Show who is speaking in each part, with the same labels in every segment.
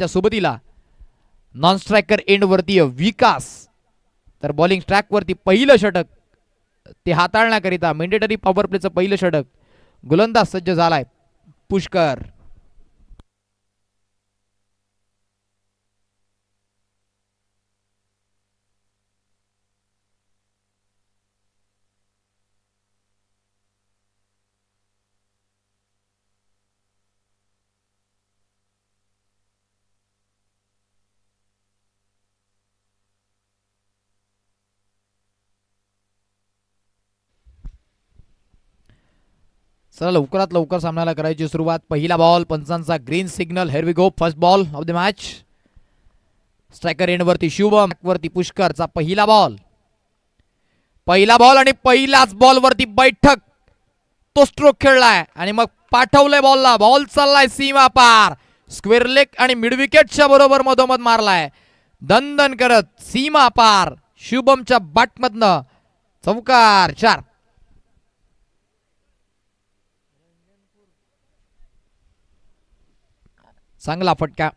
Speaker 1: त्या सोबतीला non striker end वरती विकास, तर बॉलिंग स्ट्रॅक वरती पहिलं षटक ते हाताळण्याकरिता मेंडेटरी पॉवर प्लेचं पहिलं षटक गोलंदाज सज्ज झालाय पुष्कर. चला लवकरात लवकर सामन्याला करायची सुरुवात. पहिला बॉल पंचांचा green signal. Here we go. First ball of the match. Striker end वरती शुभम, वरती पुष्करचा पहिला बॉल. पहिला बॉल आणि पहिल्याच बॉल वरती बैठक तो स्ट्रोक खेळलाय आणि मग पाठवलंय बॉलला. बॉल चाललाय सीमा पार. स्क्वेअर लेग आणि मिड विकेटच्या बरोबर मधोमध मारलाय दणदण करत सीमा पार. शुभमच्या बॅटमधनं चौकार. 4. चांगला फटका.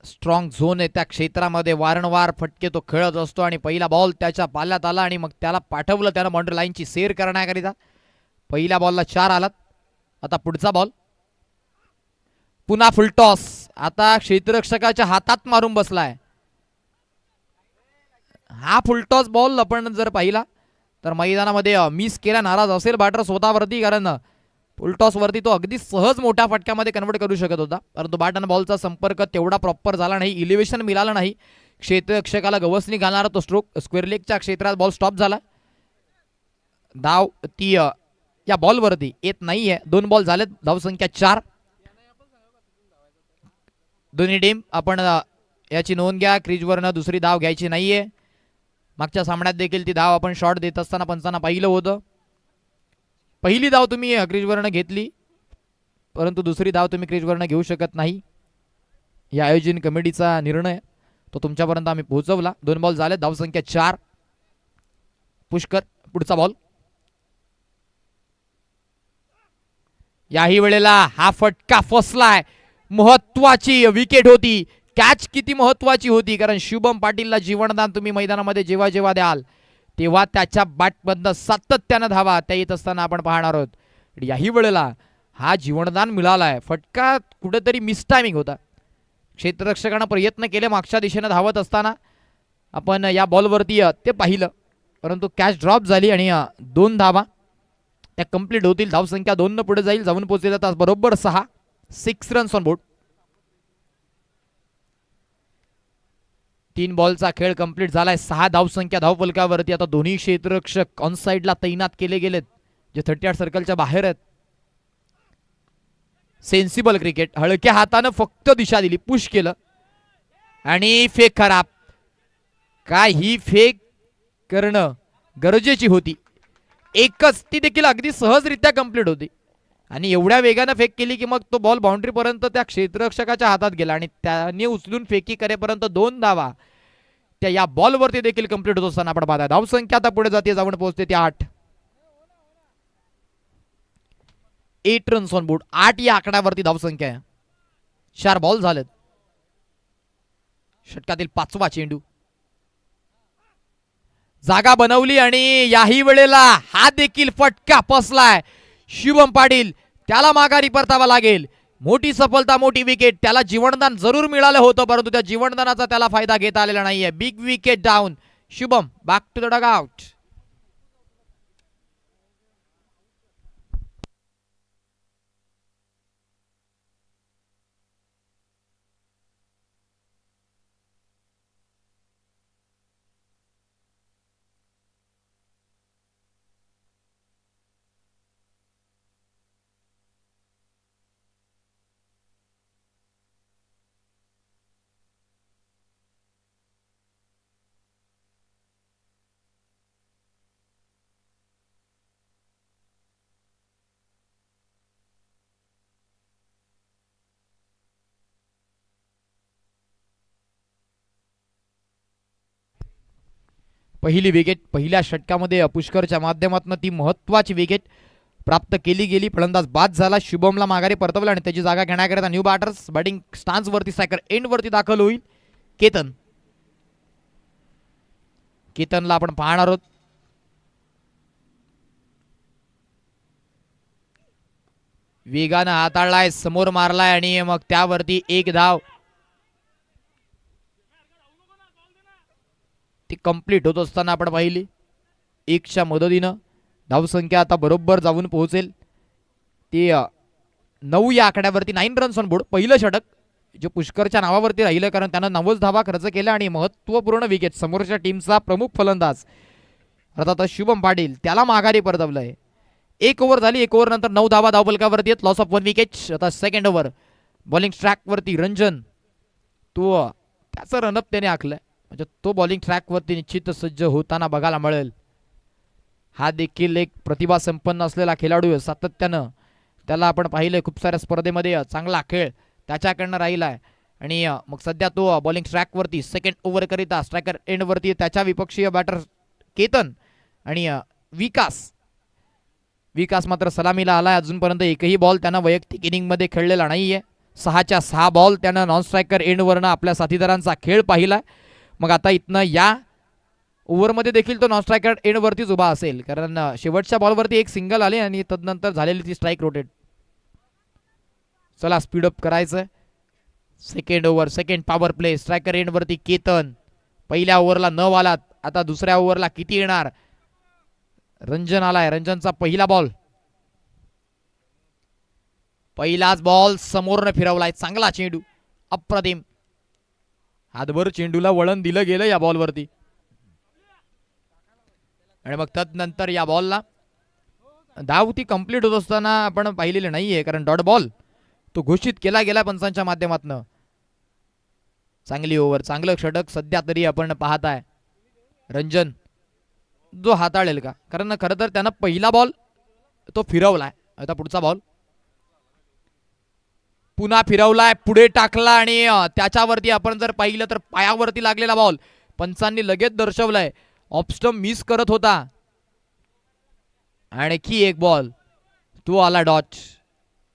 Speaker 1: स्ट्रॉंग झोन आहे त्या क्षेत्रामध्ये, वारंवार फटके तो खेळत असतो आणि पहिला बॉल त्याच्या पाल्यात आला आणि मग त्याला पाठवलं त्यानं बाउंड्री लाईनची सेर करण्याकरिता. पहिल्या बॉलला 4 आलात. आता पुढचा बॉल. पुन्हा फुलटॉस. आता क्षेत्ररक्षकाच्या हातात मारून बसलाय हा फुलटॉस बॉल. आपण जर पाहिला तर मैदानामध्ये मिस केला नाराज असेल बॅटर स्वतःवरती, कारण फुलटॉस वरती तो अगदी सहज मोठ्या फटक्यामध्ये कन्वर्ट करू शकत होता, परंतु बॅट आणि बॉलचा संपर्क तेवढा प्रॉपर झाला नाही, इलिव्हेशन मिळालं नाही. क्षेत्ररक्षकाला गवसणी घालणारा तो स्ट्रोक स्क्वेअर लेगच्या क्षेत्रात बॉल स्टॉप झाला. धाव ती या बॉलवरती येत नाहीये. 2 बॉल झालेत. धावसंख्या 4. दोन्ही टीम आपण याची नोंद घ्या. क्रीजवरनं दुसरी धाव घ्यायची नाहीये. मागच्या सामन्यात देखील ती धाव आपण शॉट देत असताना पंचांना पाहिलं होतं. पहिली धाव तुम्ही क्रीजवरनं घेतली, परंतु दुसरी धाव तुम्ही क्रीजवरनं घेऊ शकत नाही. या आयोजन कमिटीचा निर्णय तो तुमच्यापर्यंत आम्ही पोहोचवला. 2 बॉल झाले. धावसंख्या 4. पुष्कर पुढचा बॉल. याही वेळेला हा फटका फसलाय. महत्वाची विकेट होती. कॅच किती महत्वाची होती, कारण शुभम पाटीलला जीवनदान तुम्ही मैदानामध्ये जेव्हा जेव्हा द्याल तेव्हा त्याच्या बॅटमधनं सातत्यानं धावा त्या येत असताना आपण पाहणार आहोत. याही वेळेला हा जीवनदान मिळालाय. फटका कुठेतरी मिस टायमिंग होता. क्षेत्ररक्षकानं प्रयत्न केले मागच्या दिशेनं धावत असताना आपण या बॉलवरती ते पाहिलं, परंतु कॅच ड्रॉप झाली आणि 2 धावा त्या कंप्लीट होतील. धावसंख्या 2 न पुढे जाईल. जाऊन पोहोचले जातात बरोबर 6. 6 रन्स ऑन बोर्ड. 3 बॉलचा खेळ कंप्लीट झालाय. 6 धावसंख्या धावफलकावरती. आता दोन्ही क्षेत्ररक्षक ऑन साइडला तैनात केले गेलेत, जे 38 सर्कलच्या बाहेर आहेत. Sensible cricket. हलक्या हातानं फक्त दिशा दिली, पुश केलं आणि फेक खराब. काय ही फेक करणं गरजेची होती. एकच, ती देखील अगदी सहजरित्या कंप्लीट होती आणि एवढ्या वेगानं फेक केली की मग तो बॉल बाउंड्री पर्यंत त्या क्षेत्ररक्षकाच्या हातात गेला आणि त्याने उचलून फेकी करेपर्यंत 2 धावा त्या या बॉलवरती देखील कंप्लीट होत असताना आपण पाहता. धावसंख्या आता पुढे जाते, जाऊन पोहोचते ती 8. 8 रन्स ऑन बोर्ड. 8 या आकड्यावरती धावसंख्या आहे. 4 बॉल झालेत. षटकातील 5वा चेंडू. जागा बनवली आणि याही वेळेला हा देखील फटका फसलाय. शुभम पाटील त्याला माघारी परतावा लागेल. मोठी सफलता, मोठी विकेट. त्याला जीवनदान जरूर मिळालं होतं, परंतु त्या जीवनदानाचा त्याला फायदा घेता आलेला नाहीये. Big wicket down. Shubham back to the dugout. पहिली विकेट पहिल्या षटकामध्ये पुष्करच्या माध्यमातून ती महत्वाची विकेट. प्राप्त केली गेली. फलंदाज बाद झाला. शुभमला माघारी परतवलं आणि त्याची जागा घेण्याकरिता न्यू बॅटर्स बॅटिंग स्टान्स वरती स्ट्रायकर एंड वरती दाखल होईल केतनला आपण पाहणार आहोत. वेगानं हाताळलाय, समोर मारलाय आणि मग त्यावरती एक धाव. ती कंप्लीट होत असताना आपण पाहिली. 1च्या मदतीनं धावसंख्या आता बरोबर जाऊन पोहोचेल ती 9 या आकड्यावरती. 9 रन्स ऑन बोर्ड. पहिलं षटक जे पुष्करच्या नावावरती राहिलं, कारण त्यानं 90 धावा खर्च केल्या आणि महत्त्वपूर्ण विकेट. समोरच्या टीमचा प्रमुख फलंदाज अर्थात शुभम पाटील त्याला माघारी परतवलंय. 1 ओव्हर झाली. 1 ओव्हर नंतर 9 धावा धावफलकावरती आहेत. Loss of 1 wicket. आता सेकंड ओव्हर बॉलिंग ट्रॅकवरती रंजन तो त्याचं रनअप त्याने आखलंय. म्हणजे तो बॉलिंग ट्रॅकवरती निश्चित सज्ज होताना बघायला मिळेल. हा देखील एक प्रतिभा संपन्न असलेला खेळाडू आहे. सातत्यानं त्याला आपण पाहिलंय खूप साऱ्या स्पर्धेमध्ये चांगला खेळ त्याच्याकडनं राहिलाय. आणि मग सध्या तो बॉलिंग ट्रॅकवरती सेकंड ओव्हर करिता स्ट्रायकर एंडवरती त्याच्या विपक्षीय बॅटर केतन आणि विकास मात्र सलामीला आलाय. अजूनपर्यंत एकही बॉल त्यानं वैयक्तिक इनिंगमध्ये खेळलेला नाहीये. 6च्या 6 बॉल त्यानं नॉन स्ट्रायकर एंडवरनं आपल्या साथीदारांचा खेळ पाहिलाय. मग आता इथनं या ओव्हरमध्ये देखील तो नॉन स्ट्रायकर एंडवरतीच उभा असेल, कारण शेवटच्या बॉलवरती एक सिंगल आले आणि तदनंतर झालेली ती स्ट्राईक रोटेट. चला स्पीडअप करायचं. Second over second power play. Striker एंडवरती केतन. पहिल्या ओव्हरला 9 आलात. आता दुसऱ्या ओव्हरला किती येणार. रंजन आलाय. रंजनचा पहिला बॉल. पहिलाच बॉल समोरनं फिरवलाय. चांगला चेंडू. अप्रतिम. हातभर चेंडूला वळण दिलं गेलं या बॉलवरती. आणि मग तदनंतर या बॉलला धाव ती कंप्लीट होत असताना आपण पाहिलेले नाहीये, कारण डॉट बॉल तो घोषित केला गेला पंचांच्या माध्यमातून. चांगली ओव्हर, चांगलं षटक सध्या तरी आपण पाहताय. रंजन जो हाताळेल का, कारण खरं तर त्यानं पहिला बॉल तो फिरवलाय. आता पुढचा बॉल पुन्हा फिरवलाय, पुढे टाकला आणि त्याच्यावरती आपण जर पाहिलं तर पायावरती लागलेला बॉल पंचांनी लगेच दर्शवलाय. ऑफस्टंप मिस करत होता. आणखी एक बॉल तो आला डॉच.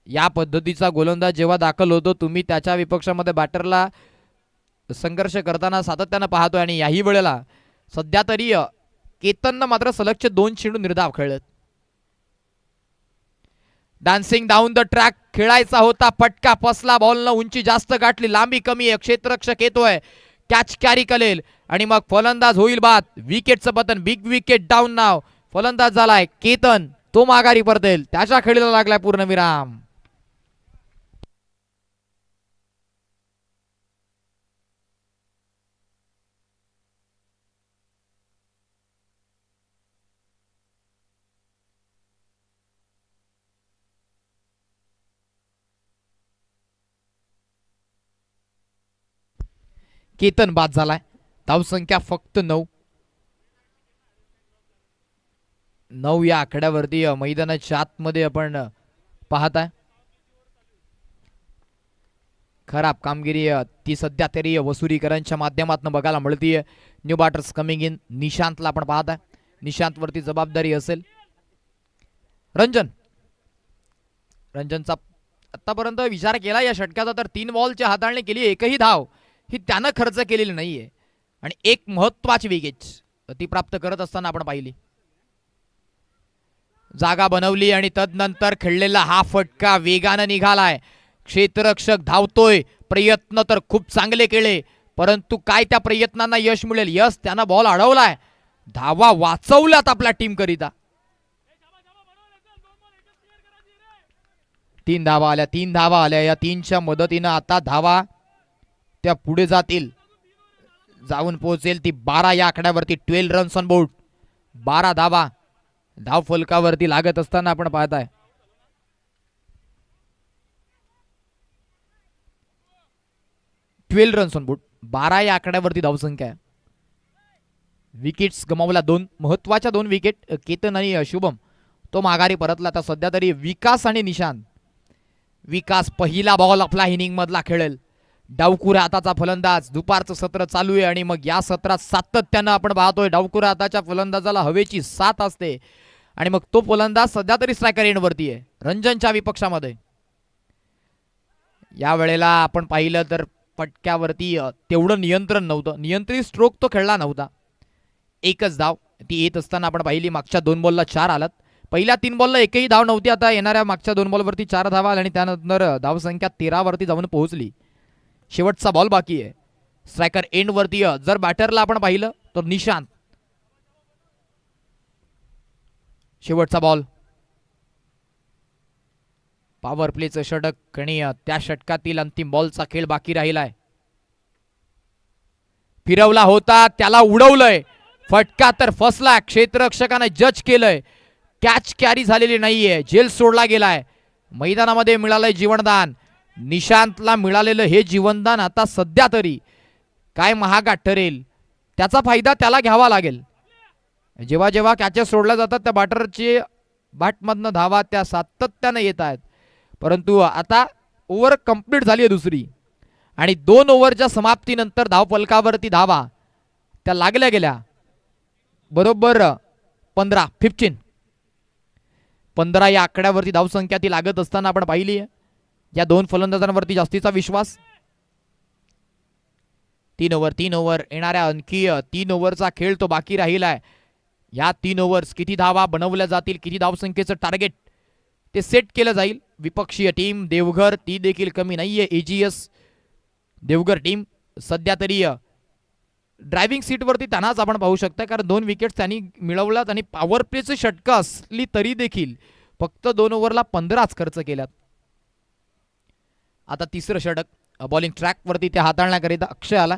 Speaker 1: या पद्धतीचा गोलंदाज जेव्हा दाखल होतो, तुम्ही त्याच्या विपक्षामध्ये बॅटरला संघर्ष करताना सातत्यानं पाहतोय. आणि याही वेळेला सध्या तरी केतननं मात्र सलगचे 2 चेंडू निर्धाव खेळलेत. डान्सिंग डाऊन द ट्रॅक खेळायचा होता. फटका फसला. बॉलनं उंची जास्त गाठली, लांबी कमी आहे. क्षेत्ररक्षक येतोय, कॅच कॅरी करेल आणि मग फलंदाज होईल बाद. विकेटचं पतन. बिग विकेट डाऊन नाव. फलंदाज झालाय केतन. तो माघारी परतेल. त्याच्या खेळीला लागलाय पूर्णविराम. केतन बाद झालाय. धावसंख्या फक्त 9 या आकड्यावरती मैदानाच्या आतमध्ये आपण पाहताय. खराब कामगिरी ती सध्या तरी वसुरीकरांच्या माध्यमातून बघायला मिळतीये. New batters coming in. निशांतला आपण पाहताय. निशांत वरती जबाबदारी असेल. रंजनचा आतापर्यंत विचार केला या षटकाचा तर 3 बॉलची हाताळणी केली. एकही धाव ही त्यानं खर्च केलेली नाहीये आणि एक महत्वाची विकेट ती प्राप्त करत असताना आपण पाहिली. जागा बनवली आणि तदनंतर खेळलेला हा फटका वेगानं निघालाय. क्षेत्ररक्षक धावतोय. प्रयत्न तर खूप चांगले केले, परंतु काय त्या प्रयत्नांना यश मिळेल. यश त्यानं बॉल अडवलाय. धावा वाचवल्यात आपल्या टीम करिता. 3 धावा आल्या. या 3च्या मदतीनं आता धावा त्या पुढे जातील. जाऊन पोहोचेल ती 12 या आकड्यावरती. 12 रन्स ऑन बोर्ड. 12 धावा धाव फलकावरती लागत असताना आपण पाहताय. Runs on board. 12 या आकड्यावरती धावसंख्या आहे. विकेट्स गमावल्या 2 महत्वाच्या 2 विकेट. केतन आणि शुभम तो माघारी परतला. आता सध्या तरी विकास आणि निशांत. विकास पहिला बॉल आपला इनिंग मधला खेळेल. डावकुऱ्या हाताचा फलंदाज. दुपारचं सत्र चालू आहे आणि मग या सत्रात सातत्यानं आपण पाहतोय डावकुऱ्या हाताच्या फलंदाजाला हवेची साथ असते आणि मग तो फलंदाज सध्या तरी स्ट्रायकर एंडवरती आहे रंजनच्या विपक्षामध्ये. या वेळेला आपण पाहिलं तर फटक्यावरती तेवढं नियंत्रण नव्हतं, नियंत्रित स्ट्रोक तो खेळला नव्हता. एकच धाव ती येत असताना आपण पाहिली. मागच्या 2 बॉलला 4 आलात, पहिल्या 3 बॉलला एकही धाव नव्हती. आता येणाऱ्या मागच्या 2 बॉलवरती 4 धावा आल्या आणि त्यानंतर धावसंख्या 13 वरती जाऊन पोहोचली. शेवटचा बॉल बाकी आहे स्ट्रायकर एंडवरती. जर बॅटरला आपण पाहिलं तर निशांत. शेवटचा बॉल, पॉवर प्लेचं षटक आणि त्या षटकातील अंतिम बॉलचा खेळ बाकी राहिलाय. फिरवला होता, त्याला उडवलंय, फटका तर फसला. क्षेत्ररक्षकाने जज केलंय, कॅच कॅरी झालेली नाहीये, झेल सोडला गेलाय. मैदानामध्ये मिळालंय जीवनदान. निशांतला मिळालेलं हे जीवनदान आता सध्या तरी काय महागात ठरेल, त्याचा फायदा त्याला घ्यावा लागेल. जेव्हा जेव्हा कॅचेस सोडल्या जातात त्या बॅटरचे बॅटमधनं धावा त्या सातत्याने येत आहेत, परंतु आता ओव्हर कंप्लीट झाली आहे दुसरी आणि 2 ओव्हरच्या समाप्तीनंतर धावफलकावरती धावा त्या लागल्या गेल्या बरोबर 15 या आकड्यावरती धावसंख्या ती लागत असताना आपण पाहिली आहे. या 2 फलंदाजांवरती जास्तीचा विश्वास. 3 ओव्हर येणाऱ्या आणखी 3 ओव्हरचा खेळ तो बाकी राहिलाय. या 3 ओव्हर्स किती धावा बनवल्या जातील, किती धावसंख्येचं टार्गेट ते सेट केलं जाईल. विपक्षीय टीम देवघर ती देखील कमी नाहीये. एजीएस देवघर टीम सध्या तरी ड्रायव्हिंग सीटवरती त्यांनाच आपण पाहू शकता, कारण 2 विकेट्स त्यांनी मिळवल्यात आणि पॉवर प्लेचे षटकं असली तरी देखील फक्त 2 ओव्हरला 15च खर्च केल्यात. आता तिसरं षटक बॉलिंग ट्रॅकवरती ते हाताळण्याकरिता अक्षय आला.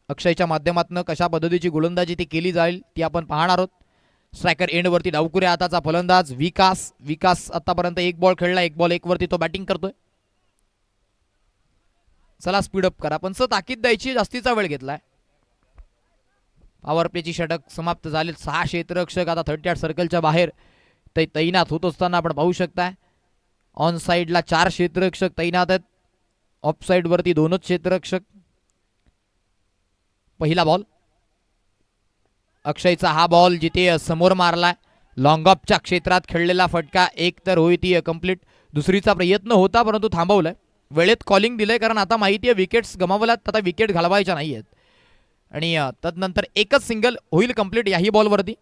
Speaker 1: अक्षयच्या माध्यमातून कशा पद्धतीची गोलंदाजी ती केली जाईल ती आपण पाहणार आहोत. स्ट्रायकर एंडवरती डावकुऱ्या हाताचा फलंदाज विकास आतापर्यंत 1 बॉल खेळला, 1 बॉल 1 वरती तो बॅटिंग करतोय. चला स्पीडअप करा, पण ताकीद द्यायची जास्तीचा वेळ घेतलाय. पॉवर प्लेची षटक समाप्त झाले. 6 क्षेत्ररक्षक आता 38 सर्कलच्या बाहेर तैनात होत असताना आपण पाहू शकताय. ऑन साइडला 4 क्षेत्ररक्षक तैनात आहेत, ऑफ साइड वरती 2च क्षेत्ररक्षक. पहिला बॉल अक्षयचा, हा बॉल जिथे समोर मारलाय लॉंग ऑफच्या क्षेत्रात खेळलेला फटका. एक तर होई ती कंप्लीट, दुसरीचा प्रयत्न होता परंतु थांबवलाय. वेळेत कॉलिंग दिलंय, कारण आता माहिती आहे विकेट्स गमावल्यात, आता विकेट घालवायच्या नाहीयेत आणि तदनंतर एकच सिंगल होईल कंप्लीट याही बॉलवरती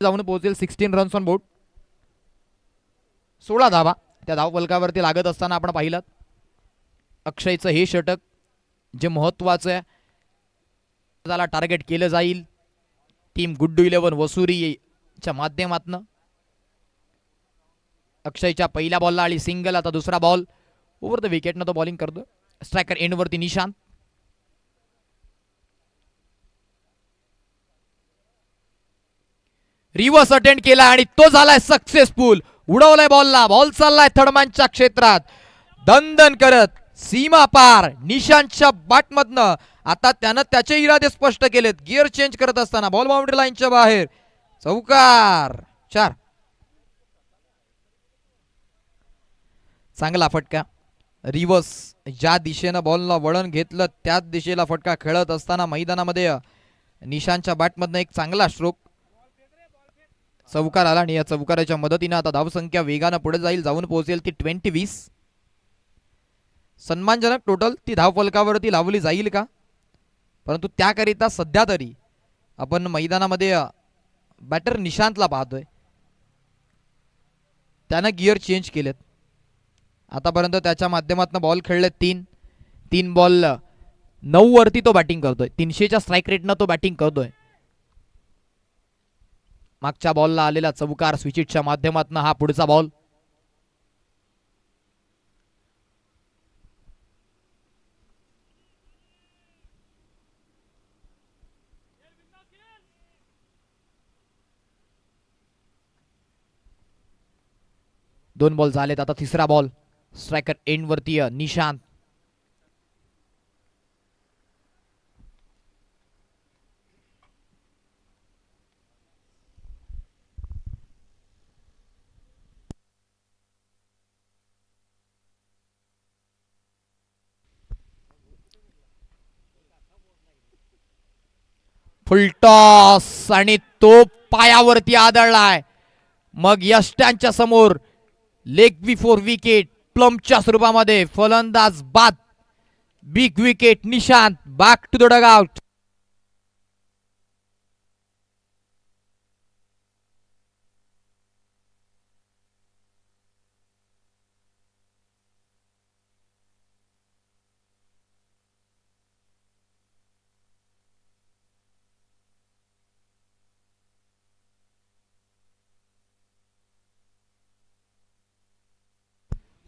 Speaker 1: जाऊन पोहोचेल. 16 रन्स ऑन बोर्ड, 16 धावा त्या धावफलकावरती लागत असताना आपण पाहिलं. अक्षयचं हे षटक जे महत्वाचं आहे, त्याला टार्गेट केलं जाईल टीम गुड्डू 11 वसुरीच्या माध्यमातून. अक्षयच्या पहिल्या बॉलला आली सिंगल, आता दुसरा बॉल ओव्हर द विकेटनं तो बॉलिंग करतो. स्ट्रायकर एंडवरती निशांत. रिव्हर्स अटेंड केला आणि तो झालाय सक्सेसफुल. उडवलाय बॉलला, बॉल चाललाय थर्डमॅनच्या क्षेत्रात दणदण करत सीमा पार निशांतच्या बॅटमधनं. आता त्यानं त्याचे इरादे स्पष्ट केलेत. गिअर चेंज करत असताना बॉल बाउंड्री लाईनच्या बाहेर, चौकार 4. चांगला फटका. रिव्हर्स ज्या दिशेनं बॉलला वळण घेतलं त्याच दिशेला फटका खेळत असताना मैदानामध्ये निशांतच्या बॅटमधनं एक चांगला स्ट्रोक. चौकार आला आणि या चौकाराच्या मदतीने आता धावसंख्या वेगानं पुढे जाईल, जाऊन पोहोचेल ती 20-20. सन्मानजनक टोटल ती धावफलकावरती लावली जाईल का, परंतु त्याकरिता सध्या तरी आपण मैदानामध्ये बॅटर निशांतला पाहतोय. त्यानं गिअर चेंज केलेत. आतापर्यंत त्याच्या माध्यमातून बॉल खेळले 3 बॉल 9 वरती तो बॅटिंग करतोय. 300च्या स्ट्राईक रेटनं तो बॅटिंग करतोय. मागच्या बॉलला आलेला चौकार स्विचिटच्या माध्यमातून हा पुढचा बॉल. दोन बॉल झालेत, आता तिसरा बॉल. स्ट्रायकर एंड वरती निशांत. फुल टॉस आणि तो पायावरती आदळलाय. मग यष्ट्यांच्या समोर लेग बिफोर विकेट प्लमच्या स्वरूपामध्ये फलंदाज बाद. Big wicket Nishant back to the dugout.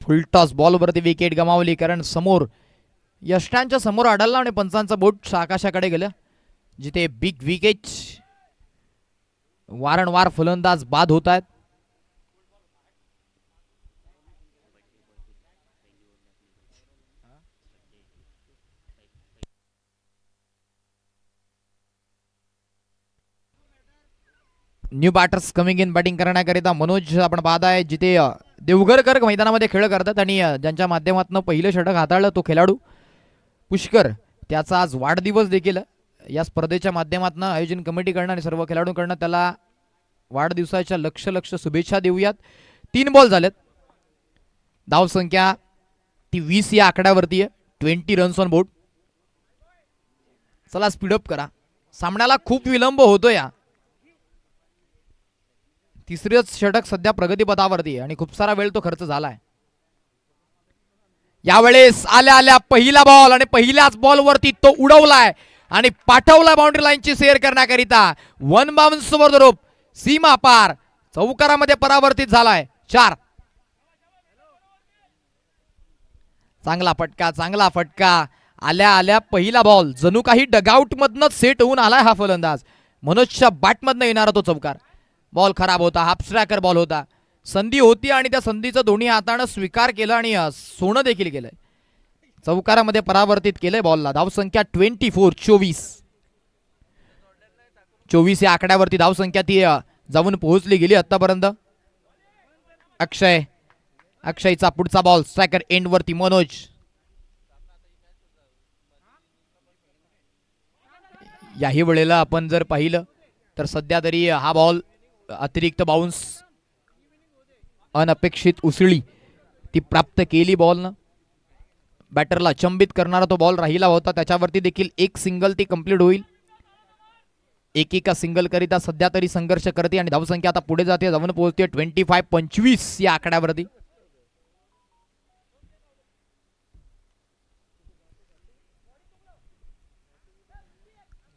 Speaker 1: Full toss बॉलवरती विकेट गमावली कारण समोर यष्ट्यांच्या समोर आढळला आणि पंचांचं बोट आकाशाकडे गेलं जिथे बिग विकेट. वारंवार फलंदाज बाद होत आहेत. New batters coming in batting करण्याकरिता मनोज आपण पाहत आहे जिथे देवघरकर मैदानामध्ये खेळ करतात आणि ज्यांच्या माध्यमातून पहिलं षटक हाताळलं तो खेळाडू पुष्कर. त्याचा आज वाढदिवस देखील या स्पर्धेच्या माध्यमातून आयोजन कमिटीकडनं आणि सर्व खेळाडूंकडनं त्याला वाढदिवसाच्या लक्ष शुभेच्छा देऊयात. 3 बॉल झालेत. धावसंख्या ती 20 या आकड्यावरती आहे. 20 रन्स ऑन बोर्ड. चला स्पीडअप करा. सामन्याला खूप विलंब होतो. या तिसरेच षटक सध्या प्रगतीपथावरती आहे आणि खूप सारा वेळ तो खर्च झालाय. यावेळेस आल्या पहिला बॉल आणि पहिल्याच बॉलवरती तो उडवलाय आणि पाठवला बाउंड्री लाईनची सेअर करण्याकरिता. 1 बाउन्स ओव्हर द रोप सीमा पार चौकारामध्ये परावर्तित झालाय. 4. चांगला फटका आल्या पहिला बॉल जणू काही डगआउट मधनं सेट होऊन आलाय हा फलंदाज. मनोजच्या बॅटमधनं येणारा तो चौकार. बॉल खराब होता. हाफ स्ट्रायकर बॉल होता. संधी होती आणि त्या संधीचं दोन्ही हातानं स्वीकार केलं आणि सोनं देखील केलंय. चौकारामध्ये परावर्तित केलंय बॉलला. धावसंख्या 24. 24 या आकड्यावरती धावसंख्या ती जाऊन पोहोचली गेली आतापर्यंत. अक्षयचा पुढचा बॉल स्ट्रायकर एंड वरती. मनोज याही वेळेला आपण जर पाहिलं तर सध्या तरी हा बॉल अतिरिक्त बाउन्स अनपेक्षित उसळी ती प्राप्त केली बॉलनं. बॅटरला चंबित करणारा तो बॉल राहिला होता. त्याच्यावरती देखील एक सिंगल ती कंप्लीट होईल. एकेका सिंगल करिता सध्या तरी संघर्ष करते आणि धावसंख्या आता पुढे जाते. जाऊन पोहोचते 25 या आकड्यावरती.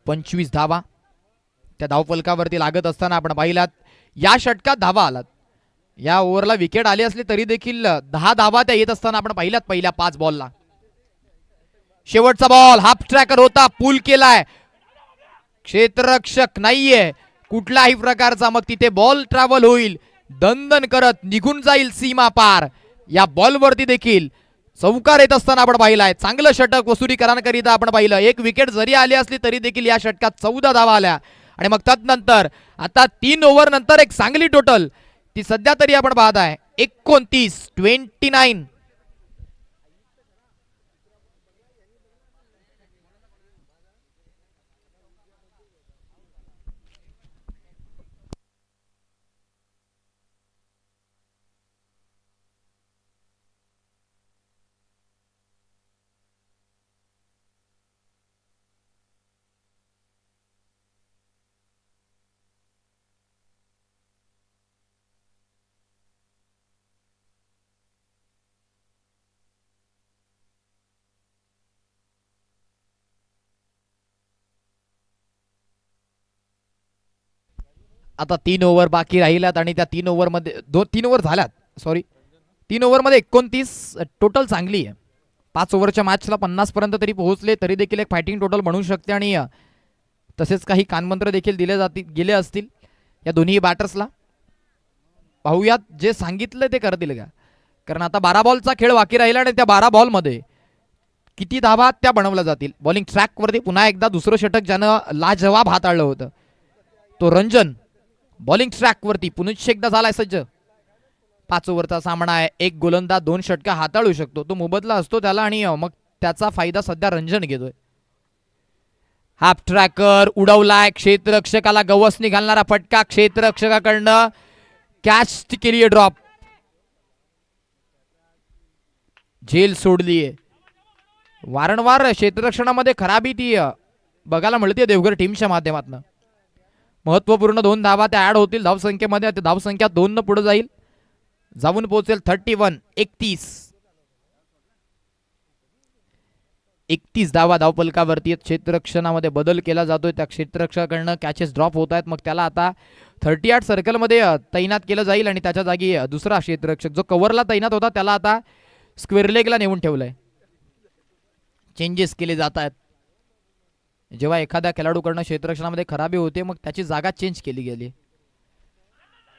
Speaker 1: 25 धावा त्या धावफलकावरती लागत असताना आपण पाहिलात या षटकात धावा आलात. या ओव्हरला विकेट आली असली तरी देखील 10 धावा त्या येत असताना आपण पाहिलात पहिल्या 5 बॉलला. शेवटचा बॉल हाफ ट्रॅकर होता. पूल केलाय. क्षेत्ररक्षक नाहीये कुठल्याही प्रकारचा. मग तिथे बॉल ट्रॅव्हल होईल. दणदण करत निघून जाईल सीमा पार. या बॉलवरती देखील चौकार येत असताना आपण पाहिलाय. चांगलं षटक वसुलीकरांकरिता आपण पाहिलं. एक विकेट जरी आली असली तरी देखील या षटकात 14 धावा आल्या आणि मग त्यानंतर आता 3 ओव्हर नंतर एक चांगली टोटल ती सध्या तरी आपण पाहत आहे 29. आता 3 ओव्हर बाकी राहिल्यात आणि त्या 3 ओव्हर मध्ये 3 ओव्हर झाल्यात. सॉरी 3 ओव्हर मध्ये 29 टोटल चांगली आहे. 5 ओव्हरच्या मॅचला 50 पर्यंत तरी पोहोचले तरी देखील एक फायटिंग टोटल बनवू शकते आणि तसेच काही कानमंत्र देखील दिले गेले असतील या दोन्ही बॅटर्सला. पाहूयात जे सांगितलं ते करतील का. कारण आता 12 बॉलचा खेळ बाकी राहिला आणि त्या 12 बॉलमध्ये किती धावा त्या बनवल्या जातील. बॉलिंग ट्रॅकवरती पुन्हा एकदा दुसरं षटक ज्यानं लाजवाब हाताळलं होतं तो रंजन. बॉलिंग ट्रॅकवरती पुन्हा एकदा झालाय सज्ज. 5 ओव्हरचा सामना आहे. एक गोलंदाज 2 षटका हाताळू शकतो. तो मोबदला असतो त्याला आणि मग त्याचा फायदा सध्या रंजन घेतोय. Half tracker उडवलाय. क्षेत्ररक्षकाला गवसणी घालणारा फटका क्षेत्ररक्षकाकडनं कॅच केली आहे ड्रॉप, झेल सोडलीये. वारंवार क्षेत्ररक्षणामध्ये खराबी ती बघायला मिळते देवघर टीमच्या माध्यमातून. महत्वपूर्ण 2 धावा त्या ऍड होतील धावसंख्येमध्ये. धावसंख्या 2 न पुढे जाईल, जाऊन पोहोचेल 31 धावा धावपलकावरती. क्षेत्ररक्षणामध्ये बदल केला जातोय, त्या क्षेत्ररक्षकाकडनं कॅचेस ड्रॉप होत आहेत. मग त्याला आता 38 सर्कलमध्ये तैनात केलं जाईल आणि त्याच्या जागी दुसरा क्षेत्ररक्षक जो कव्हरला तैनात होता त्याला आता स्क्वेअर लेगला नेऊन ठेवलंय. चेंजेस केले जात आहेत. जेव्हा एखाद्या खेळाडूकडनं क्षेत्ररक्षणामध्ये खराबी होते मग त्याची जागा चेंज केली गेली.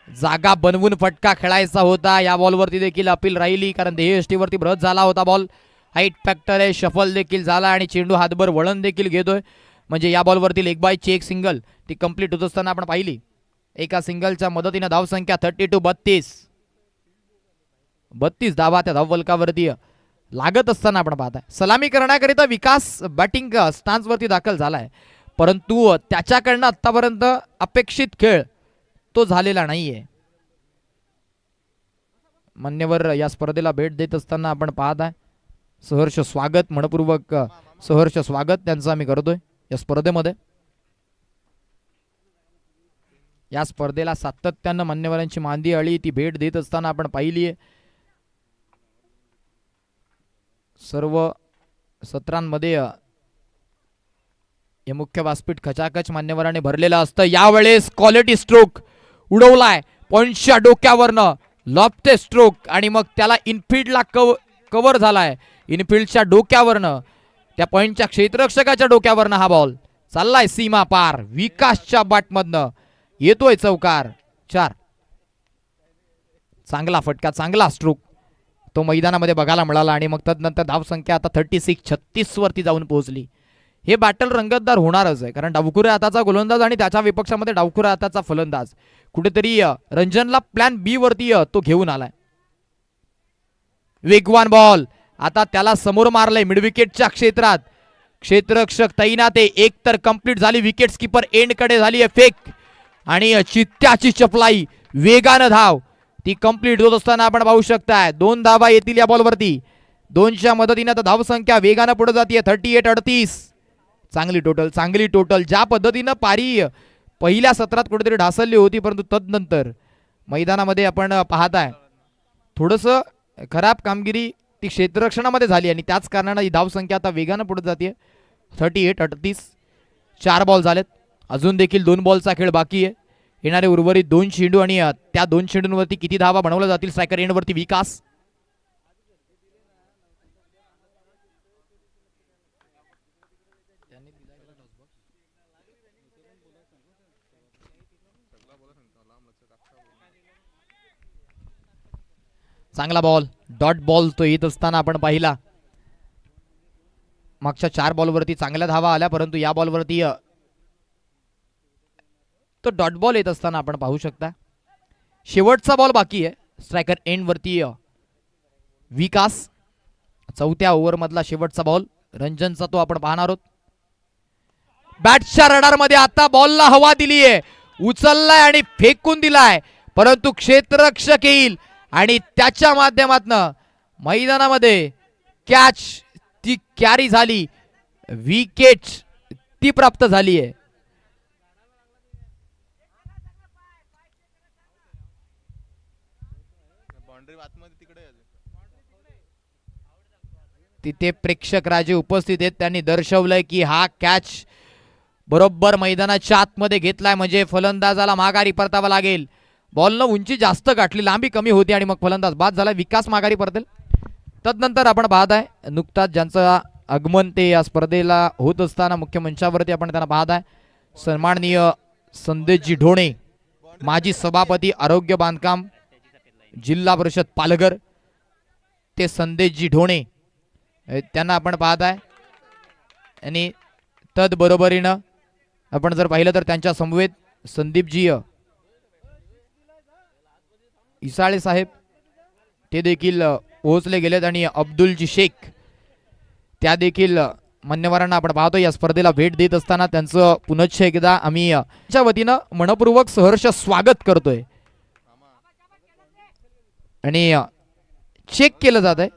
Speaker 1: जागा बनवून फटका खेळायचा होता. या बॉलवरती देखील अपील राहिली कारण देहयष्टीवरती ब्रश झाला होता बॉल. हाईट फॅक्टर आहे, शफल देखील झाला आणि चेंडू हातभर वळण देखील घेतोय. म्हणजे या बॉलवरती एक बाय ची एक सिंगल ती कंप्लीट होत असताना आपण पाहिली. एका सिंगलच्या मदतीने धावसंख्या 32 धावा त्या धावफलकावरती लागत असताना आपण पाहताय. सलामी करण्याकरिता विकास बॅटिंग स्टान्सवरती दाखल झालाय, परंतु त्याच्याकडनं आतापर्यंत अपेक्षित खेळ तो झालेला नाहीये. मान्यवर या स्पर्धेला भेट देत असताना आपण पाहताय. सहर्ष स्वागत, मनपूर्वक सहर्ष स्वागत त्यांचं आम्ही करतोय या स्पर्धेमध्ये. या स्पर्धेला सातत्यानं मान्यवरांची मांदी अळी ती भेट देत असताना आपण पाहिली आहे. सर्व सत्रांमध्ये हे मुख्य व्यासपीठ खचाखच मान्यवरांनी भरलेलं असतं. यावेळेस क्वालिटी स्ट्रोक उडवलाय पॉइंटच्या डोक्यावरनं, लॉफ्टे स्ट्रोक आणि मग त्याला इनफिल्डला कव्हर झालाय. इनफिल्डच्या डोक्यावरनं, त्या पॉइंटच्या क्षेत्ररक्षकाच्या डोक्यावरनं हा बॉल चाललाय सीमा पार. विकासच्या बॅटमधनं येतोय चौकार. 4. चांगला फटका, चांगला स्ट्रोक तो मैदानामध्ये बघायला मिळाला आणि मग तदनंतर धावसंख्या आता 36 वरती जाऊन पोहोचली. हे बॅटल रंगतदार होणारच आहे कारण डावखुऱ्या हाताचा गोलंदाज आणि त्याच्या विपक्षामध्ये डावखुऱ्या हाताचा फलंदाज. कुठेतरी रंजनला प्लॅन बी वरती तो घेऊन आलाय. वेगवान बॉल आता त्याला समोर मारलंय मिडविकेटच्या क्षेत्रात. क्षेत्ररक्षक तैनात आहे. एक तर कंप्लीट झाली, विकेट किपर एंड कडे झाली आहे फेक आणि चित्त्याची चपलाई, वेगानं धाव ती कंप्लीट होत असताना आपण पाहू शकताय. 2 धावा येतील या बॉलवरती. 2च्या मदतीने आता धावसंख्या वेगानं पुढे जाते 38. चांगली टोटल. ज्या पद्धतीनं पारी पहिल्या सत्रात कुठेतरी ढासळली होती, परंतु तदनंतर मैदानामध्ये आपण पाहताय थोडंसं खराब कामगिरी ती क्षेत्ररक्षणामध्ये झाली आणि त्याच कारणाने ही धावसंख्या आता वेगानं पुढे जाते 38. 4 बॉल झालेत, अजून देखील 2 बॉलचा खेळ बाकी आहे. येणारे उर्वरित 2 चेंडू आणि त्या 2 चेंडूंवरती किती धावा बनवल्या जातील. स्ट्रायकर एंडवरती विकास. चांगला बॉल, डॉट बॉल तो येत असताना आपण पाहिला. मागच्या 4 बॉलवरती चांगल्या धावा आल्या, परंतु या बॉलवरती तो डॉट बॉल येत असताना आपण पाहू शकता. शेवटचा बॉल बाकी आहे. स्ट्रायकर एंड वरती विकास. 4थ्या ओव्हर मधला शेवटचा बॉल रंजनचा तो आपण पाहणार आहोत. बॅटच्या रडार मध्ये आता बॉलला हवा दिली आहे, उचललाय आणि फेकून दिलाय, परंतु क्षेत्ररक्षक येईल आणि त्याच्या माध्यमातनं मैदानामध्ये कॅच ती कॅरी झाली, विकेट ती प्राप्त झाली आहे. तिथे प्रेक्षक राजे उपस्थित आहेत, त्यांनी दर्शवलंय की हा कॅच बरोबर मैदानाच्या आतमध्ये घेतलाय म्हणजे फलंदाजाला माघारी परतावा लागेल. बॉलनं उंची जास्त गाठली, लांबी कमी होती आणि मग फलंदाज बाद झाला. विकास माघारी परतेल. तदनंतर आपण पाहताय नुकताच ज्यांचं आगमन ते या स्पर्धेला होत असताना मुख्य मंचावरती आपण त्यांना पाहताय. सन्माननीय संदेशजी ढोणे, माजी सभापती आरोग्य बांधकाम जिल्हा परिषद पालघर, ते संदेशजी ढोणे त्यांना आपण पाहताय. आणि तदबरोबरीनं आपण जर पाहिलं तर त्यांच्या समवेत संदीपजी इसाळे साहेब ते देखील पोहोचले गेलेत आणि अब्दुलजी शेख त्या देखील मान्यवरांना आपण पाहतो या स्पर्धेला भेट देत असताना त्यांचं पुनश्च एकदा आम्ही च्या वतीनं मनपूर्वक सहर्ष स्वागत करतोय. आणि चेक केलं जात आहे.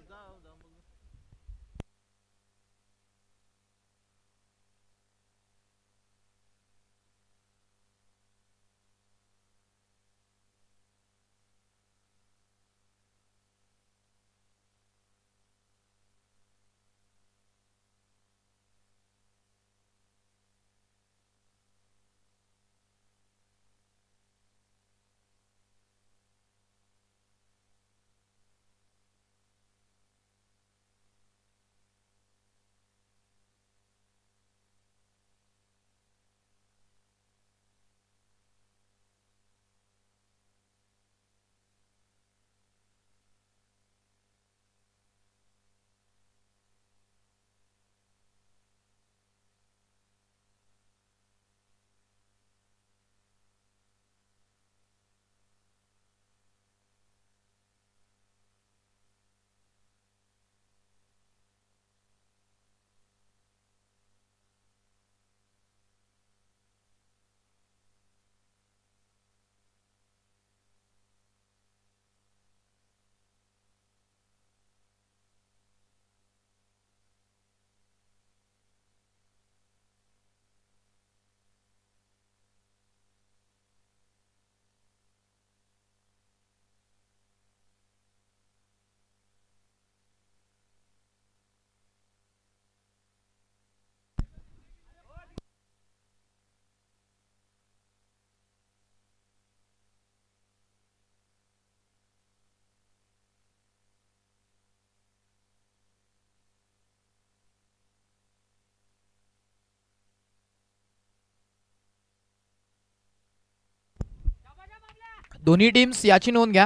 Speaker 1: दोन्ही टीम्स याची नोंद घ्या.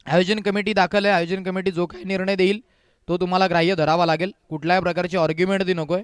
Speaker 1: आयोजन कमिटी दाखल आहे. आयोजन कमिटी जो काही निर्णय देईल तो तुम्हाला ग्राह्य धरावा लागेल. कुठल्याही प्रकारची आर्ग्युमेंट ती नकोय.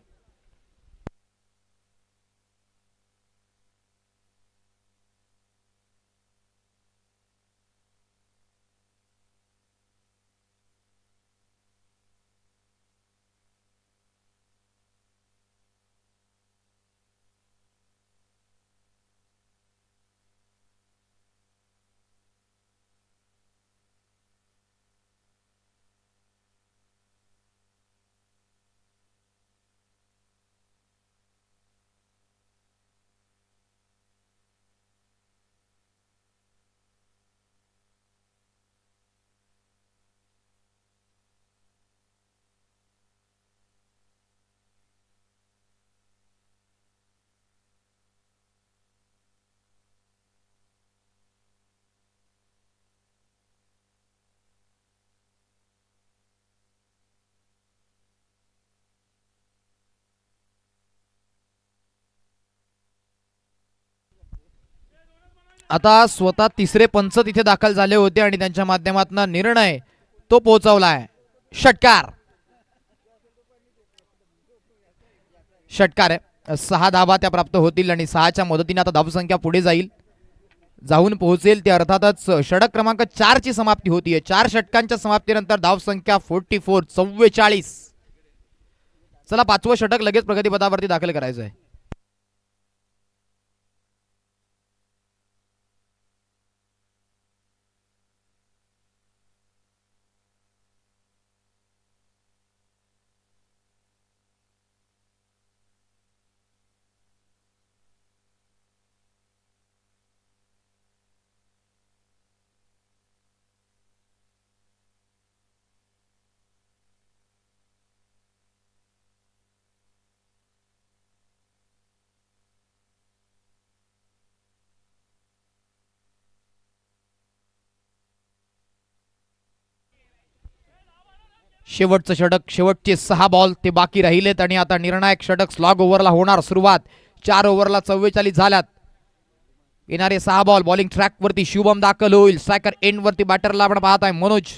Speaker 1: आता स्वतः तिसरे पंच तिथे दाखल झाले होते आणि त्यांच्या माध्यमातून निर्णय तो पोहोचवलाय. षटकार षटकार आहे. 6 धावा त्या प्राप्त होतील आणि 6च्या मदतीने आता धावसंख्या पुढे जाऊन पोहोचेल. ते अर्थातच षटक क्रमांक 4 ची समाप्ती होतीये. 4 षटकांच्या समाप्तीनंतर धावसंख्या 44 चला 5वं षटक लगेच प्रगतीपथावरती दाखल करायचं आहे. शेवटचं षटक, शेवटचे 6 बॉल ते बाकी राहिलेत आणि आता निर्णायक षटक स्लॉग ओव्हरला होणार सुरुवात. 4 ओव्हरला 44 झाल्यात. येणारे 6 बॉल. बॉलिंग ट्रॅक वरती शुभम दाखल होईल. स्ट्रायकर एंड वरती बॅटरला आपण पाहताय मनोज,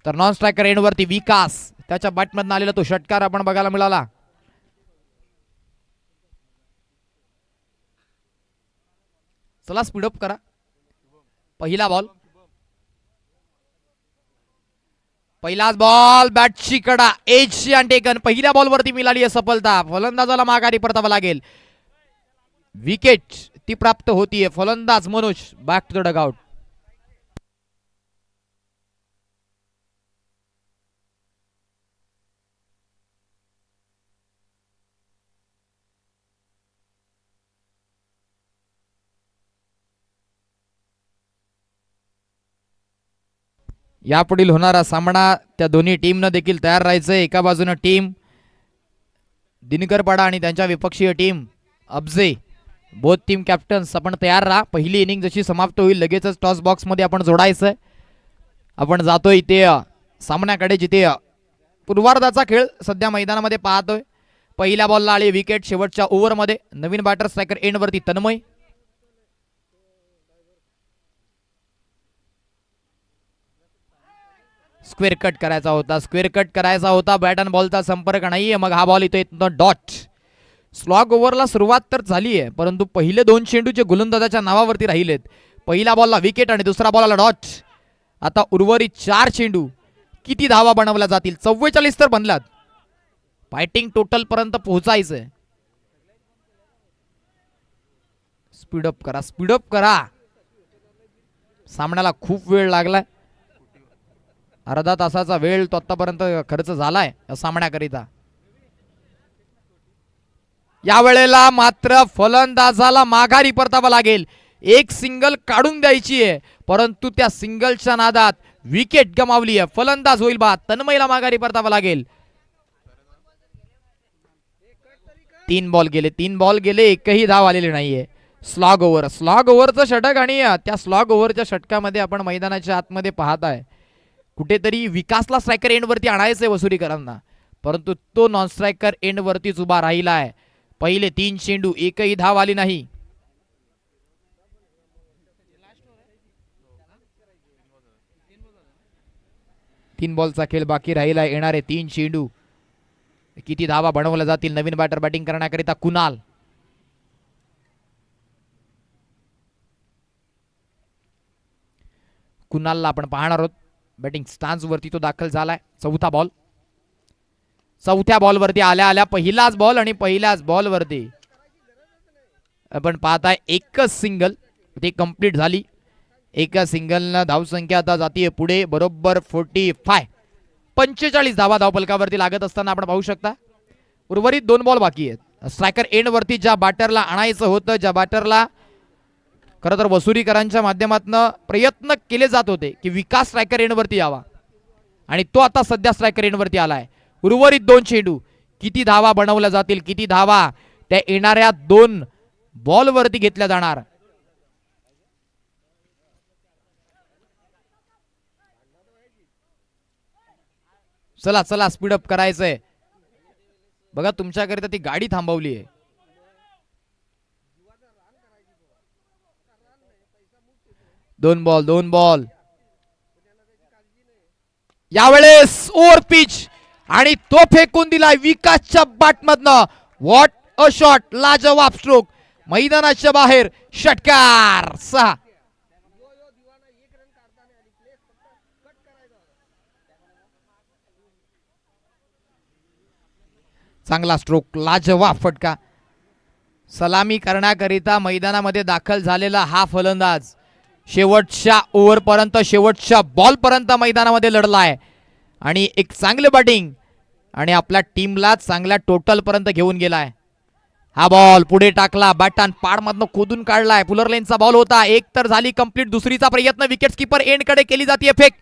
Speaker 1: तर नॉन स्ट्रायकर एंड वरती विकास. त्याच्या बॅटमधून आलेला तो षटकार आपण बघायला मिळाला. चला स्पीडअप करा. पहिला बॉल, पहिलाच बॉल, बॅटची कडा, एजची अनटेकन. पहिल्या बॉलवरती मिळाली आहे सफलता. फलंदाजाला माघारी परतावा लागेल. विकेट ती प्राप्त होतीये. फलंदाज Manoj back to the dugout. यापुढील होणारा सामना त्या दोन्ही टीमनं देखील तयार राहायचंय. एका बाजूनं टीम दिनकरपाडा आणि त्यांच्या विपक्षीय टीम अब्जे, बोथ टीम कॅप्टन्स आपण तयार राहा. पहिली इनिंग जशी समाप्त होईल लगेचच टॉस बॉक्स मध्ये आपण जोडायचंय. आपण जातोय ते सामन्याकडे जिथे पूर्वार्धाचा खेळ सध्या मैदानामध्ये पाहतोय. पहिल्या बॉलला आली विकेट शेवटच्या ओव्हरमध्ये. नवीन बॅटर स्ट्रायकर एंड वरती तन्मय. स्क्वेअर कट करायचा होता, स्क्वेअर कट करायचा होता. बॅट अँड बॉलचा संपर्क नाहीये. मग हा बॉल इथं डॉट. स्लॉग ओव्हरला सुरुवात तर झाली आहे, परंतु पहिले दोन चेंडू जे गोलंदाजाच्या नावावरती राहिलेत. पहिल्या बॉलला विकेट आणि दुसऱ्या बॉलला डॉट. आता उर्वरित 4 चेंडू किती धावा बनवल्या जातील? 44 तर बनल्यात. फायटिंग टोटल पर्यंत पोहोचायचंय. स्पीडअप करा, स्पीडअप करा. सामन्याला खूप वेळ लागलाय. अर्धा तासाचा वेळ तो आतापर्यंत खर्च झालाय या सामन्याकरिता. या वेळेला मात्र फलंदाजाला माघारी परतावं लागेल. एक सिंगल काढून द्यायची आहे, परंतु त्या सिंगलच्या नादात विकेट गमावली आहे. फलंदाज होईल बाद. तन्मयला माघारी परतावं लागेल. 3 बॉल गेले, एकही धाव आलेली नाहीये. स्लॉग ओव्हरचं षटक आणि त्या स्लॉग ओव्हरच्या षटकामध्ये आपण मैदानाच्या आतमध्ये पाहताय कुठेतरी विकासला स्ट्रायकर एंड वरती आणायचंय वसुरीकरांना, परंतु तो नॉन स्ट्रायकर एंड वरतीच उभा राहिलाय. पहिले 3 चेंडू एकही धाव आली नाही. तीन बॉलचा खेळ बाकी राहिला. येणारे 3 चेंडू किती धावा बनवल्या जातील? नवीन बॅटर बॅटिंग करण्याकरिता कुणाल. कुणालला आपण पाहणार आहोत. बॅटिंग स्टान्स वरती तो दाखल झालाय. चौथ्या बॉल वरती आल्या पहिलाच बॉल आणि पहिल्याच बॉल वरती आपण पाहताय एकच सिंगल ती कंप्लीट झाली. एका सिंगलनं धावसंख्या आता जातीये पुढे बरोबर 45 धावा धावपलकावरती लागत असताना आपण पाहू शकता. उर्वरित 2 बॉल बाकी आहेत. स्ट्रायकर एंड वरती ज्या बॅटरला आणायचं होतं, ज्या बॅटरला खरं तर वसुरीकरांच्या माध्यमातून प्रयत्न केले जात होते की विकास स्ट्रायकर एंड वरती यावा, आणि तो आता सध्या स्ट्रायकर एंड वरती आलाय. उर्वरित 2 चेंडू किती धावा बनवल्या जातील? किती धावा त्या येणाऱ्या 2 बॉल वरती घेतल्या जाणार? चला स्पीडअप करायचंय. बघा तुमच्याकरिता ती गाडी थांबवली आहे. दोन बॉल यावेळेस ओव्हर पिच आणि तो फेकून दिलाय विकासच्या बॅटमधनं. What a shot! लाजवाब स्ट्रोक. मैदानाच्या बाहेर षटकार. 6. चांगला स्ट्रोक, लाजवाब फटका. सलामी करण्याकरिता मैदानामध्ये दाखल झालेला हा फलंदाज शेवटच्या ओव्हर पर्यंत, शेवटच्या बॉल पर्यंत मैदानामध्ये लढलाय आणि एक चांगली बॅटिंग आणि आपल्या टीमला चांगल्या टोटल पर्यंत घेऊन गेलाय. हा बॉल पुढे टाकला, बॅटन पाड मधनं खोदून काढलाय. पुलर लेनचा बॉल होता. एक तर झाली कंप्लीट. दुसरीचा प्रयत्न विकेट कीपर एंड कडे केली जाते फेक,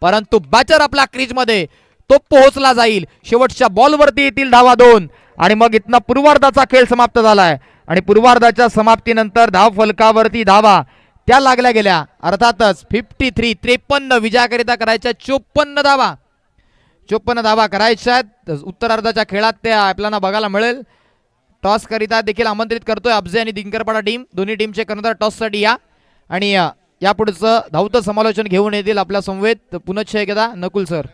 Speaker 1: परंतु बॅटर आपला क्रीज मध्ये तो पोहोचला जाईल. शेवटच्या बॉल वरती येतील धावा 2 आणि मग इथनं पूर्वार्धाचा खेळ समाप्त झालाय. आणि पूर्वार्धाच्या समाप्तीनंतर धाव फलकावरती धावा त्या लागल्या गेल्या. अर्थातच 53 विजयाकरिता करायच्या 54 धावा करायच्या. उत्तरार्धाच्या खेळात त्या आपल्याला बघायला मिळेल. टॉस करिता देखील आमंत्रित करतोय अब्जे आणि दिनकरपाडा टीम. दोन्ही टीमचे कर्णधार टॉस साठी या आणि यापुढचं धावतं समालोचन घेऊन येतील आपल्या समवेत पुनश्च एकदा नकुल सर.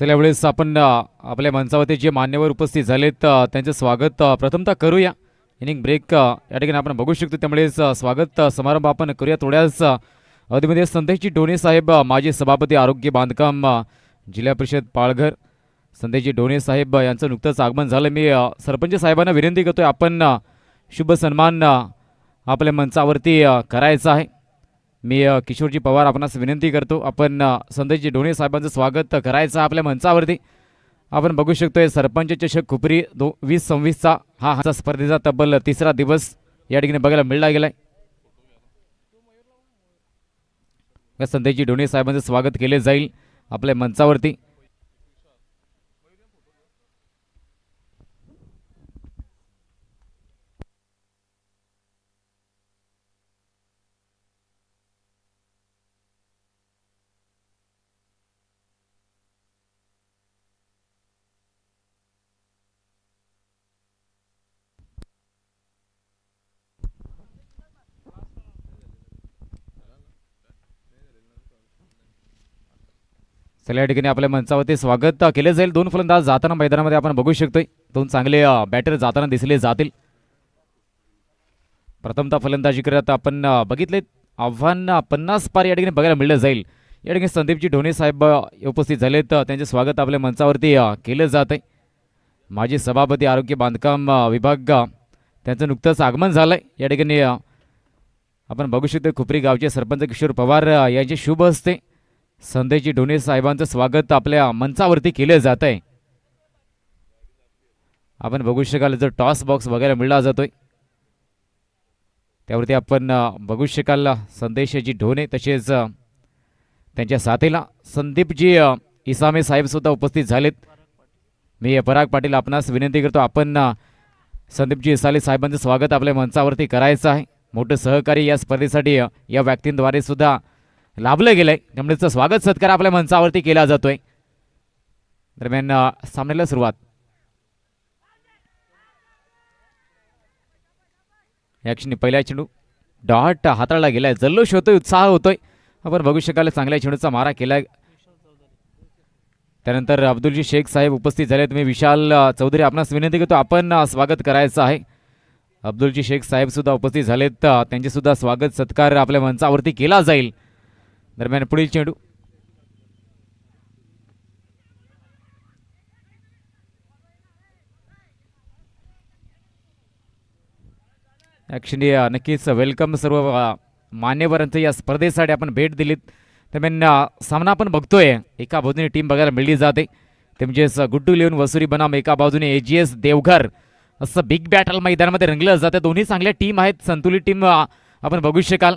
Speaker 2: चला यावेळेस आपण आपल्या मंचावरती जे मान्यवर उपस्थित झालेत त्यांचं स्वागत प्रथमतः करूया. इनिंग ब्रेक या ठिकाणी आपण बघू शकतो, त्यामुळेच स्वागत समारंभ आपण करूया. थोड्याच अवधीमध्ये संदेशजी ढोणे साहेब माजी सभापती आरोग्य बांधकाम जिल्हा परिषद पालघर, संदेशजी ढोणे साहेब यांचं नुकतंच आगमन झालं. मी सरपंच साहेबांना विनंती करतोय, आपण शुभ सन्मान आपल्या मंचावरती करायचा आहे. मी किशोरजी पवार आपणास विनंती करतो, आपण संदेशजी ढोणे साहेबांचं स्वागत करायचं आपल्या मंचावरती. आपण बघू शकतोय सरपंच चषक खुपरी 2026चा हा स्पर्धेचा तब्बल तिसरा दिवस या ठिकाणी बघायला मिळला गेलाय. संदेशजी ढोणे साहेबांचं स्वागत केले जाईल आपल्या मंचावरती. चला या ठिकाणी आपल्या मंचावरती स्वागत केले जाईल. दोन फलंदाज जाताना मैदानामध्ये आपण बघू शकतोय, दोन चांगले बॅटर जाताना दिसले जातील. प्रथमतः फलंदाजी करत आपण बघितले आव्हान 50 पार या ठिकाणी बघायला मिळलं जाईल. या ठिकाणी संदीपजी ढोणे साहेब उपस्थित झालेत, त्यांचे स्वागत आपल्या मंचावरती केलं जात आहे. माजी सभापती आरोग्य बांधकाम विभाग त्यांचं नुकतंच आगमन झालंय. या ठिकाणी आपण बघू शकतो खुपरी गावचे सरपंच किशोर पवार यांचे शुभ हस्ते संदेशजी ढोणे साहेबांचं स्वागत आपल्या मंचावरती केलं जात आहे. आपण बघू शकाल जर टॉस बॉक्स बघायला मिळला जातोय, त्यावरती आपण बघू शकाल संदेशजी ढोणे तसेच त्यांच्या साथीला संदीपजी इसामे साहेब सुद्धा उपस्थित झालेत. मी पराग पाटील आपणास विनंती करतो, आपण संदीपजी इसाले साहेबांचं स्वागत आपल्या मंचावरती करायचं आहे. मोठं सहकार्य या स्पर्धेसाठी या व्यक्तींद्वारे सुद्धा लाभलं गेलंय, त्यामुळे स्वागत सत्कार आपल्या मंचावरती केला जातोय. दरम्यान सामन्याला सुरुवात. या क्षणी पहिला चेंडू डॉट हाताळला गेलाय, जल्लोष होतोय, उत्साह होतोय. आपण बघू शकाल चांगल्या चेंडूचा मारा केलाय. त्यानंतर अब्दुलजी शेख साहेब उपस्थित झाले. तुम्ही विशाल चौधरी आपणास विनंती करतो, आपण स्वागत करायचं आहे. अब्दुलजी शेख साहेब सुद्धा उपस्थित झालेत, त्यांचे सुद्धा स्वागत सत्कार आपल्या मंचावरती केला जाईल. दरम्यान पुढील चेंडू ॲक्च्युली नक्कीच वेलकम सर्व मान्यवरांचं या स्पर्धेसाठी आपण भेट दिलीत. दरम्यान सामना आपण बघतोय, एका बाजूने टीम बघायला मिळली जाते, ते म्हणजेच गुड्डू लिहून वसुरी बनाम, एका बाजूने AGS देवघर. असं बिग बॅटल मैदानामध्ये रंगलं जातं. दोन्ही चांगल्या टीम आहेत, संतुलित टीम आपण बघू शकाल.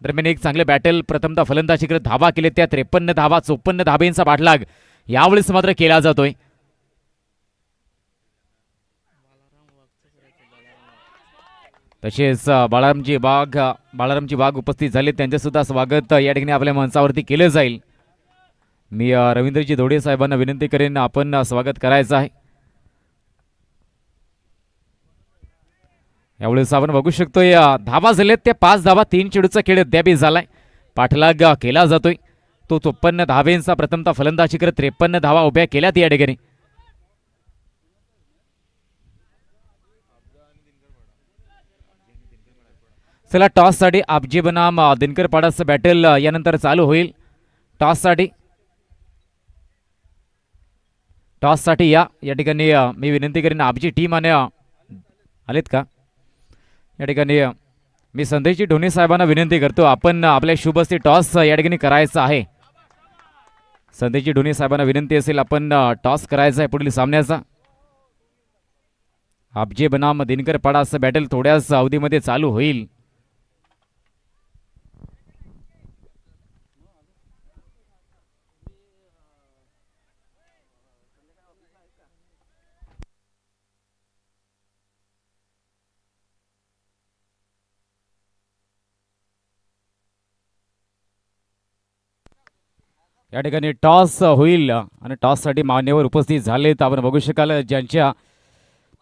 Speaker 2: दरम्यान एक चांगले बॅटल प्रथमतः फलंदाजी करत धावा केले, त्या 53 धावा 54 धाबेंचा पाठलाग यावेळेस मात्र केला जातोय. तसेच बाळारामजी वाघ उपस्थित झाले, त्यांचे सुद्धा स्वागत या ठिकाणी आपल्या मंचावरती केलं जाईल. मी रवींद्रजी धोडे साहेबांना विनंती करेन, आपण स्वागत करायचं आहे. यावेळेस आपण बघू शकतोय धावा झालेत त्या 5 धावा, 3 चेंडूचा खेळ अद्यापही झालाय. पाठलाग केला जातोय तो 54 धावेंचा प्रथमतः फलंदाजी करत 53 धावा उभ्या केल्यात या ठिकाणी. चला टॉस साठी आबजी बनाम दिनकर पाडाचं बॅटल यानंतर चालू होईल. टॉस साठी या ठिकाणी मी विनंती करेन, आबजी टीम आलेत का या ठिकाणी. मी संदेशजी ढोणे साहेबांना विनंती करतो, आपण आपल्या शुभ हस्ते टॉस या ठिकाणी करायचा आहे. संदेशजी ढोणे साहेबांना विनंती असेल, आपण टॉस करायचा आहे पुढील सामन्याचा. आबजे बनाम दिनकर पाडा असं बॅटल थोड्याच अवधीमध्ये चालू होईल. या ठिकाणी टॉस होईल आणि टॉससाठी मान्यवर उपस्थित झालेत. आपण बघू शकाल ज्यांच्या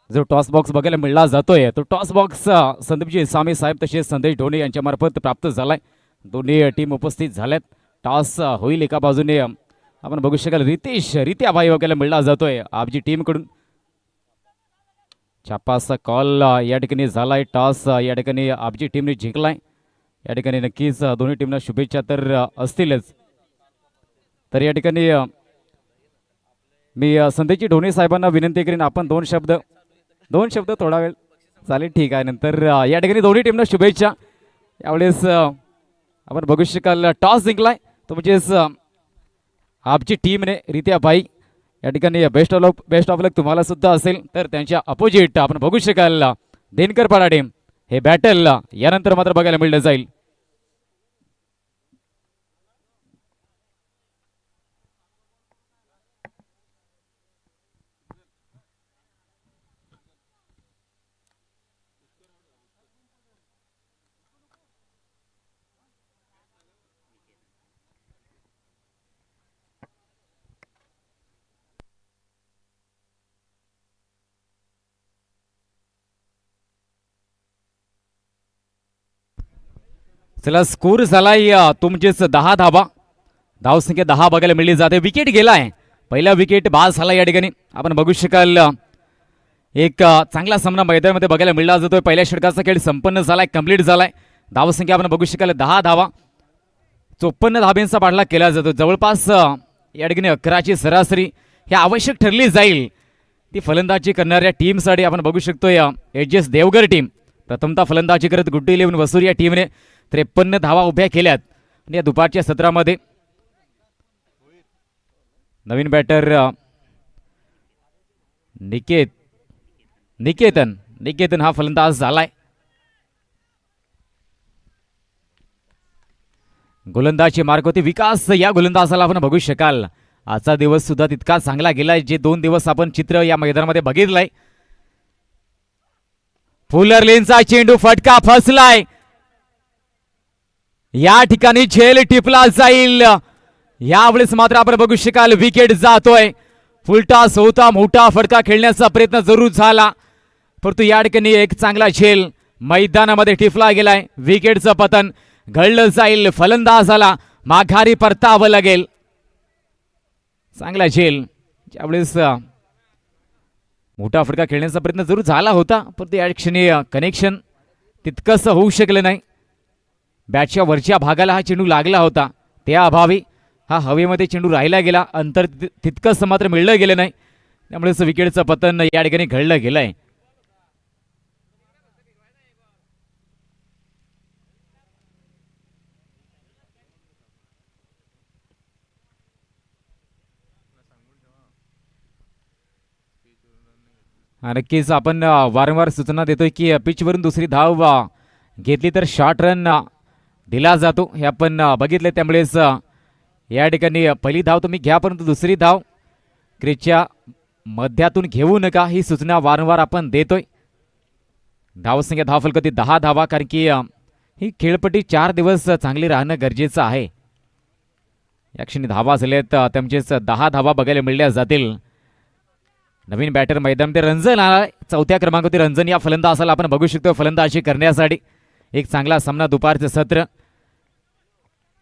Speaker 2: जो टॉस बॉक्स बघायला मिळला जातोय तो टॉस बॉक्स संदीपजी सामे साहेब तसेच संदेश ढोणे यांच्या मार्फत प्राप्त झालाय. दोन्ही टीम उपस्थित झाल्यात. टॉस होईल, एका बाजूने आपण बघू शकाल रितेश रित्या भाई वगैरे मिळला जातोय आपजी टीम कडून. छापाचा कॉल या ठिकाणी झालाय. टॉस या ठिकाणी आपजी टीमने जिंकलाय. या ठिकाणी नक्कीच दोन्ही टीमना शुभेच्छा तर असतीलच. तर या ठिकाणी मी संदेशजी ढोणे साहेबांना विनंती करीन आपण दोन शब्द थोडा वेळ चालेल ठीक आहे. नंतर या ठिकाणी दोन्ही टीमना शुभेच्छा. यावेळेस आपण बघू शकाल टॉस जिंकलाय तो म्हणजेच आपची टीमने रित्या भाई. या ठिकाणी बेस्ट ऑफ लक तुम्हाला सुद्धा असेल. तर त्यांच्या अपोजिट आपण बघू शकाल देनकर पाडा टीम. हे बॅटल यानंतर मात्र बघायला मिळलं जाईल. चला स्कोर झालाय तुमचेच 10 धावा. धावसंख्या 10 बघायला मिळली जाते. विकेट गेलाय. पहिला विकेट बाद झाला या ठिकाणी. आपण बघू शकाल एक चांगला सामना मैदानामध्ये बघायला मिळला जातोय. पहिल्या षटकाचा खेळ संपन्न झालाय, कंप्लीट झालाय. धावसंख्या आपण बघू शकाल 10 धावा. 54 धाब्यांचा पाठलाग केला जातो. जवळपास या ठिकाणी 11ची सरासरी ही आवश्यक ठरली जाईल ती फलंदाजी करणाऱ्या टीमसाठी. आपण बघू शकतोय एच देवगर टीम प्रथमतः फलंदाजी करत गुड्डी 11 वसूर या टीमने 53 धावा उभ्या केल्यात. आणि या दुपारच्या सत्रामध्ये नवीन बॅटर निकेतन हा फलंदाज झालाय. गोलंदाजी मार्क होती विकास या गोलंदाजाला आपण बघू शकाल. आजचा दिवस सुद्धा तितका चांगला गेलाय जे 2 दिवस आपण चित्र या मैदानामध्ये बघितलंय. फुलर लेनचा चेंडू फटका फसलाय. या ठिकाणी झेल टिपला जाईल. यावेळेस मात्र आपण बघू शकाल विकेट जातोय. फुलटॉस होता, मोठा फटका खेळण्याचा प्रयत्न जरूर झाला परंतु या ठिकाणी एक चांगला झेल मैदानामध्ये टिपला गेलाय. विकेटचं पतन घडलं जाईल. फलंदाजाला माघारी परतावं लागेल. चांगला झेल ज्यावेळेस मोठा फटका खेळण्याचा प्रयत्न जरूर झाला होता परंतु या क्षणी कनेक्शन तितकंच होऊ शकलं नाही. बॅटच्या वरच्या भागाला हा चेंडू लागला होता त्या अभावी हा हवेमध्ये चेंडू राहिला गेला. अंतर तितकंच मात्र मिळलं गेलं नाही. त्यामुळेच विकेटचं पतन या ठिकाणी घडलं गेलंय. नक्कीच आपण वारंवार सूचना देतोय की पिचवरून दुसरी धाव घेतली तर शॉर्ट रन दिला जातो. हे आपण बघितले. त्यामुळेच या ठिकाणी पहिली धाव तुम्ही घ्या परंतु दुसरी धाव क्रीजच्या मध्यातून घेऊ नका ही सूचना वारंवार आपण देतोय. धावसंख्या धाव फलकती 10 धावा कारण की ही खेळपट्टी 4 दिवस चांगली राहणं गरजेचं आहे. या क्षणी धावा झाल्यात त्यांचेच 10 धावा बघायला मिळल्या जातील. नवीन बॅटर मैदानामध्ये रंजन आलाय. 4थ्या क्रमांकावरती रंजन या फलंदाजाला आपण बघू शकतो फलंदाजी करण्यासाठी. एक चांगला सामना दुपारचं सत्र.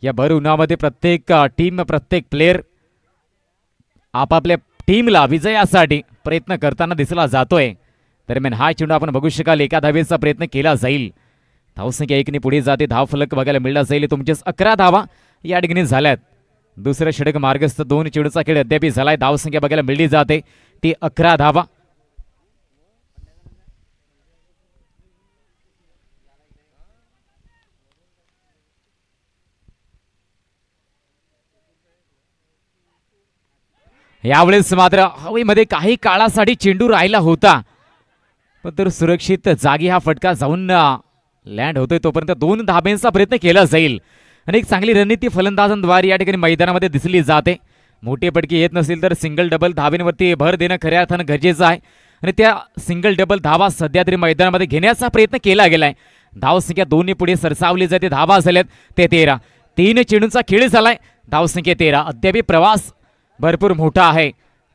Speaker 2: या भर उन्हामध्ये प्रत्येक टीम प्रत्येक प्लेयर आपापल्या टीमला विजयासाठी प्रयत्न करताना दिसला जातोय. दरम्यान हा चेंडू आपण बघू शकाल एका धावेचा प्रयत्न केला जाईल. धावसंख्या 1 ने पुढे जाते. धाव फलक बघायला मिळला जाईल. तुमचेच 11 धावा या ठिकाणी झाल्यात. दुसरं षटक मार्गस्थ 2 चेंडूचा खेळ अद्याप झालाय. धावसंख्या बघायला मिळली जाते ती 11 धावा. यावेळेस मात्र हवेमध्ये काही काळासाठी चेंडू राहिला होता पण तर सुरक्षित जागी हा फटका जाऊन लँड होतोय. तोपर्यंत 2 धाब्यांचा प्रयत्न केला जाईल आणि एक चांगली रणनीती फलंदाजांद्वारे या ठिकाणी मैदानामध्ये दिसली जाते. मोठे फटके येत नसेल तर सिंगल डबल धावेंवरती भर देणं खऱ्या अर्थानं गरजेचं आहे आणि त्या सिंगल डबल धावा सध्या तरी मैदानामध्ये घेण्याचा प्रयत्न केला गेलाय. धावसंख्या 2 ने पुढे सरसावली जाते. धावा झाल्यात ते 13. 3 चेंडूंचा खेळ झालाय. धावसंख्या 13. अद्याप प्रवास भरपूर मोठा आहे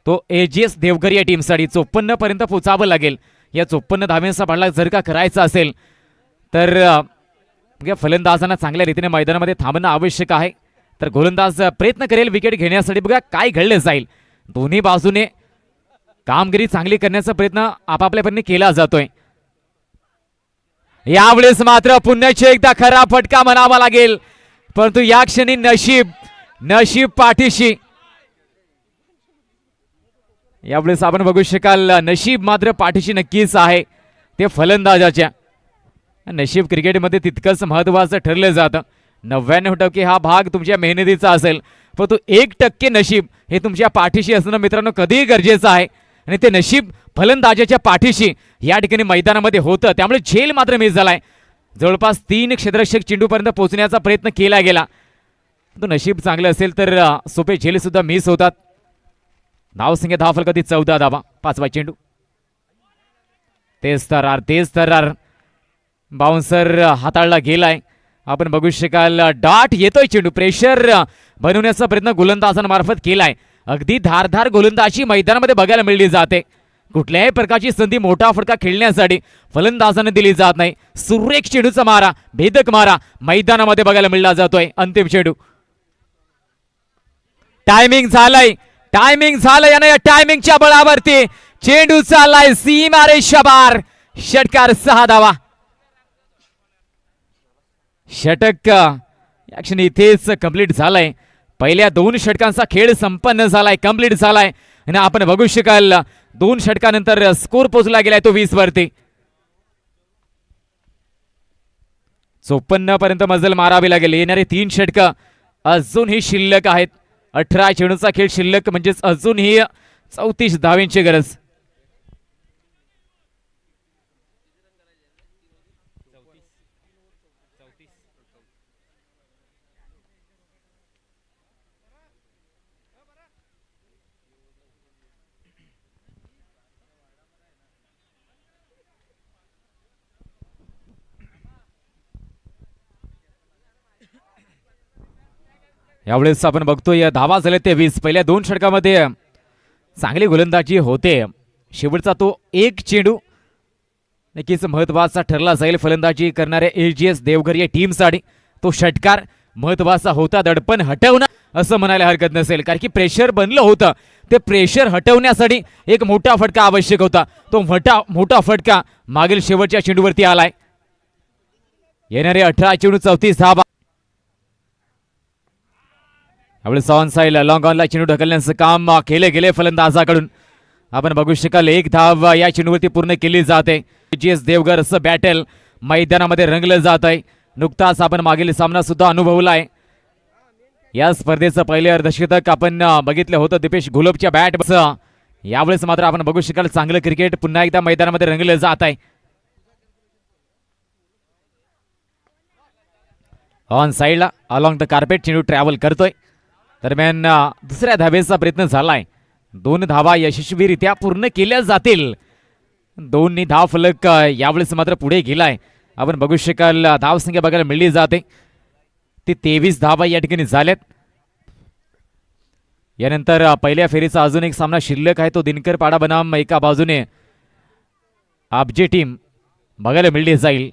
Speaker 2: तो एजीएस देवघर या टीमसाठी 54 पर्यंत पोचावं लागेल. या 54 धाव्यांचा पाठलाग जर का करायचा असेल तर फलंदाजांना चांगल्या रीतीने मैदानामध्ये थांबणं आवश्यक आहे. तर गोलंदाज प्रयत्न करेल विकेट घेण्यासाठी. बघा काय घडलं जाईल. दोन्ही बाजूने कामगिरी चांगली करण्याचा प्रयत्न आपापल्या परीने केला जातोय. यावेळेस मात्र पुन्हा एकदा खरा फटका म्हणावा लागेल, परंतु या क्षणी नशीब पाठीशी. यावेळेस आपण बघू शकाल नशीब मात्र पाठीशी नक्कीच आहे ते फलंदाजाच्या. नशीब क्रिकेटमध्ये तितकंच महत्वाचं ठरलं जातं. 99% हा भाग तुमच्या मेहनतीचा असेल, परंतु 1% नशीब हे तुमच्या पाठीशी असणं मित्रांनो कधीही गरजेचं आहे. आणि ते नशीब फलंदाजाच्या पाठीशी या ठिकाणी मैदानामध्ये होतं, त्यामुळे झेल मात्र मिस झालाय. जवळपास 3 क्षेत्ररक्षक चेंडूपर्यंत पोहोचण्याचा प्रयत्न केला गेला, तो नशीब चांगलं असेल तर सोपे झेल सुद्धा मिस होतात. धावसंख्या धाव फलकातील 14 धावा. 5वा चेंडू. तेच तरार बाउन्सर हाताळला गेलाय. आपण बघू शकाल डॉट येतोय चेंडू. प्रेशर बनवण्याचा प्रयत्न गोलंदाजांमार्फत केलाय. अगदी धारधार गोलंदाजी मैदानामध्ये बघायला मिळली जाते. कुठल्याही प्रकारची संधी मोठा फटका खेळण्यासाठी फलंदाजांना दिली जात नाही. सुरेख चेंडूचा मारा, भेदक मारा मैदानामध्ये बघायला मिळला जातोय. अंतिम चेंडू. टायमिंग झालंय आणि या टायमिंगच्या बळावरती चेंडू चाललाय सीमारेषा बार. षटकार 6 धावा. षटक या क्षणी इथेच कंप्लीट झालाय. पहिल्या 2 षटकांचा खेळ संपन्न झालाय, कंप्लीट झालाय. आणि आपण बघू शकाल 2 षटकानंतर स्कोर पोहोचला गेलाय तो 20 वरती. 54 पर्यंत मजल मारावी लागेल. येणारे 3 षटक अजूनही शिल्लक आहेत. 18 चेंडूचा खेळ शिल्लक, म्हणजेच अजूनही 34 धावेंची गरज. यावेळेस आपण बघतोय धावा झाले ते 20. पहिल्या 2 षटकामध्ये चांगली गोलंदाजी होते. शेवटचा तो 1 चेंडू नक्कीच महत्वाचा ठरला जाईल फलंदाजी करणाऱ्या AGS देवघर या टीमसाठी. तो षटकार महत्वाचा होता. दडपण हटवणं असं म्हणायला हरकत नसेल, कारण की प्रेशर बनलं होतं. ते प्रेशर हटवण्यासाठी एक मोठा फटका आवश्यक होता. तो मोठा फटका मागील शेवटच्या चेंडूवरती आलाय. येणारे 18 चेंडू 34 धावा. यावेळेस ऑन साइड लॉंग ऑनला चेंडू ढकलण्याचं काम केले गेले फलंदाजाकडून. आपण बघू शकाल 1 धाव या चेंडूवरती पूर्ण केली जाते. AGS देवघर असं बॅटल मैदानामध्ये रंगलं जात आहे. नुकताच आपण मागील सामना सुद्धा अनुभवलाय. या स्पर्धेचं पहिले अर्धशतक आपण बघितलं होतं दीपेश घोलपच्या बॅटचं. यावेळेस मात्र आपण बघू शकाल चांगलं क्रिकेट पुन्हा एकदा मैदानामध्ये रंगलं जात आहे. ऑन साइडला अलॉंग द कार्पेट चेंडू ट्रॅव्हल करतोय. दरम्यान दुसऱ्या धावेचा प्रयत्न झालाय. 2 धावा यशस्वीरित्या पूर्ण केल्या जातील. 2 धाव फलक यावेळेस मात्र पुढे गेलाय. आपण बघू शकाल धावसंख्या बघायला मिळली जाते ती 23 धावा या ठिकाणी झाल्यात. यानंतर पहिल्या फेरीचा अजून एक सामना शिल्लक आहे. तो दिनकर पाडा बनाम एका बाजूने आपजी टीम बघायला मिळली जाईल.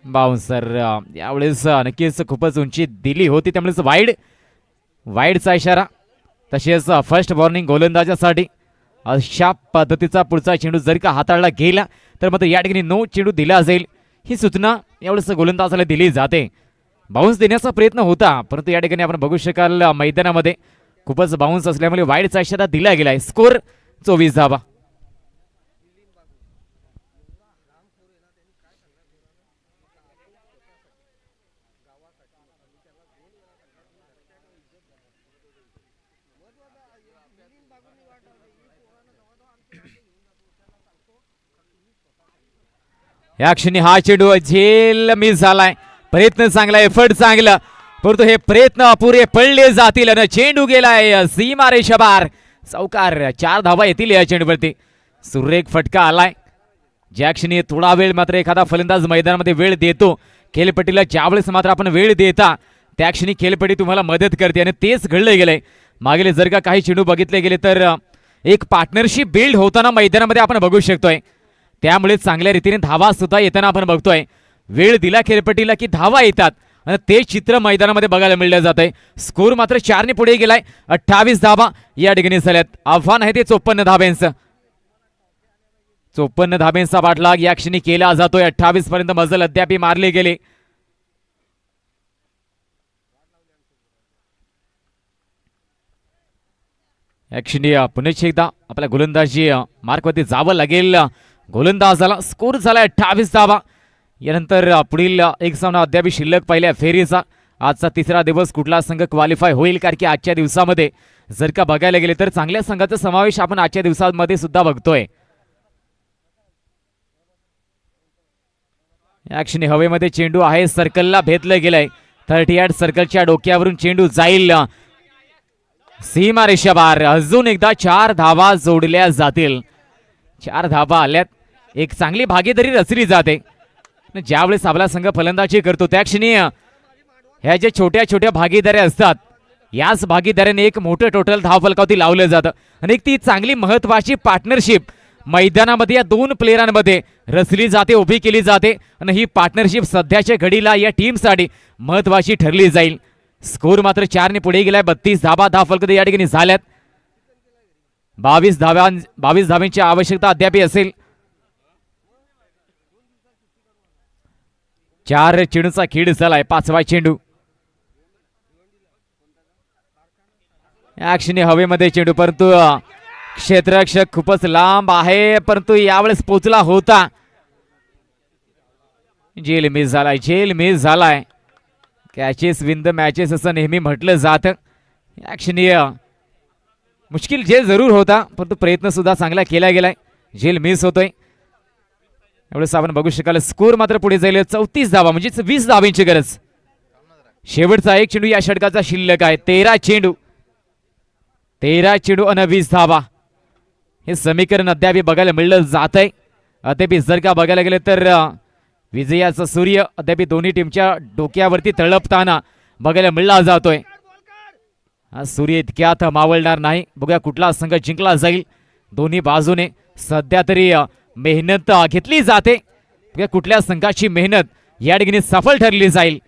Speaker 2: बाउन्सर यावेळेस नक्कीच खूपच उंची दिली होती, त्यामुळे वाईडचा इशारा. तसेच फर्स्ट वॉर्निंग गोलंदाजासाठी. अशा पद्धतीचा पुढचा चेंडू जर का हाताळला गेला तर मग या ठिकाणी 9 चेंडू दिला जाईल ही सूचना यावेळेस गोलंदाजाला दिली जाते. बाउन्स देण्याचा प्रयत्न होता, परंतु या ठिकाणी आपण बघू शकाल मैदानामध्ये खूपच बाउन्स असल्यामुळे वाईडचा इशारा दिला गेलाय. स्कोर 24 धावा. या क्षणी हा चेंडू झेल मिस झालाय. प्रयत्न चांगला, एफर्ट चांगला, परंतु हे प्रयत्न अपुरे पडले जातील आणि चेंडू गेलाय सीमारेषा बार. चौकार. 4 धावा येतील या चेंडूवरती. सुरेख फटका आलाय. ज्या क्षणी थोडा वेळ मात्र एखादा फलंदाज मैदानामध्ये वेळ देतो खेळपट्टीला, ज्यावेळेस मात्र आपण वेळ देता त्या क्षणी खेळपट्टी तुम्हाला मदत करते आणि तेच घडलं गेलंय. मागील जर का काही चेंडू बघितले गेले तर एक पार्टनरशिप बिल्ड होताना मैदानामध्ये आपण बघू शकतोय. त्यामुळे चांगल्या रीतीने धावा सुद्धा येताना आपण बघतोय. वेळ दिला खेळपट्टीला की धावा येतात. आणि ते चित्र मैदानामध्ये बघायला मिळलं जात आहे. स्कोर मात्र 4 ने पुढे गेलाय. 28 धाबा या ठिकाणी झाल्यात. आव्हान आहे ते 54 धाब्यांचं. 54 धाब्यांचा पाठलाग या क्षणी केला जातोय. 28 पर्यंत मजल अद्याप मारले गेले. या क्षणी पुनश्च एकदा आपल्या गोलंदाजी मार्कवरती जावं लागेल. गोलंदाजाला स्कोर झाला 28 धाबा. यानंतर पुढील एक सामना अद्याप शिल्लक पहिल्या फेरीचा. आजचा तिसरा दिवस कुठला संघ क्वालिफाय होईल, कारण की आजच्या दिवसामध्ये जर का बघायला गेले तर चांगल्या संघाचा समावेश आपण आजच्या दिवसामध्ये सुद्धा बघतोय. या क्षणी हवेमध्ये चेंडू आहे, सर्कलला भेदलं गेलंय. 38 सर्कलच्या डोक्यावरून चेंडू जाईल सीमा रेषेबाहेर. अजून एकदा 4 धावा जोडल्या जातील. 4 धावा आल्यात. एक चांगली भागीदारी रचली जाते. ज्यावेळेस आपला संघ फलंदाजी करतो त्या क्षणी ह्या ज्या छोट्या छोट्या भागीदाऱ्या असतात, याच भागीदाऱ्याने एक मोठं टोटल धावफलकावरती लावलं जातं. आणि ती चांगली महत्वाची पार्टनरशिप मैदानामध्ये या 2 प्लेयरांमध्ये रचली जाते, उभी केली जाते. आणि ही पार्टनरशिप सध्याच्या घडीला या टीमसाठी महत्वाची ठरली जाईल. स्कोर मात्र 4 ने पुढे गेलाय. 32 धाबा धावफलक या ठिकाणी झाल्यात. 22 धाब्यांची आवश्यकता अद्याप असेल. 4 चेंडूचा खेळ झालाय. 5वा चेंडू. या क्षणी हवेमध्ये चेंडू, परंतु क्षेत्ररक्षक खूपच लांब आहे, परंतु यावेळेस पोचला होता. जेल मिस झालाय. कॅचेस विन द मॅचेस असं नेहमी म्हटलं जातं. या क्षणी मुश्किल झेल जरूर होता, परंतु प्रयत्न सुद्धा चांगला केला गेलाय. झेल मिस होतोय. एवढंच आपण बघू शकाल. स्कोर मात्र पुढे जाईल. 34 धावा म्हणजे 20 धावांची गरज. शेवटचा एक चेंडू या षटकाचा शिल्लक आहे. 13 चेंडू आणि 20 धावा. हे समीकरण अद्याप बघायला मिळलं जात आहे. अद्याप जर का बघायला गेलं तर विजयाचा सूर्य अद्याप दोन्ही टीमच्या डोक्यावरती तळपताना बघायला मिळला जातोय. हा सूर्य इतक्यात मावळणार नाही. बघूया कुठला संघ जिंकला जाईल. दोन्ही बाजूने सध्या तरी मेहनत घेतली जाते. बघूया कुठल्या संघाची मेहनत या ठिकाणी सफल ठरली जाईल.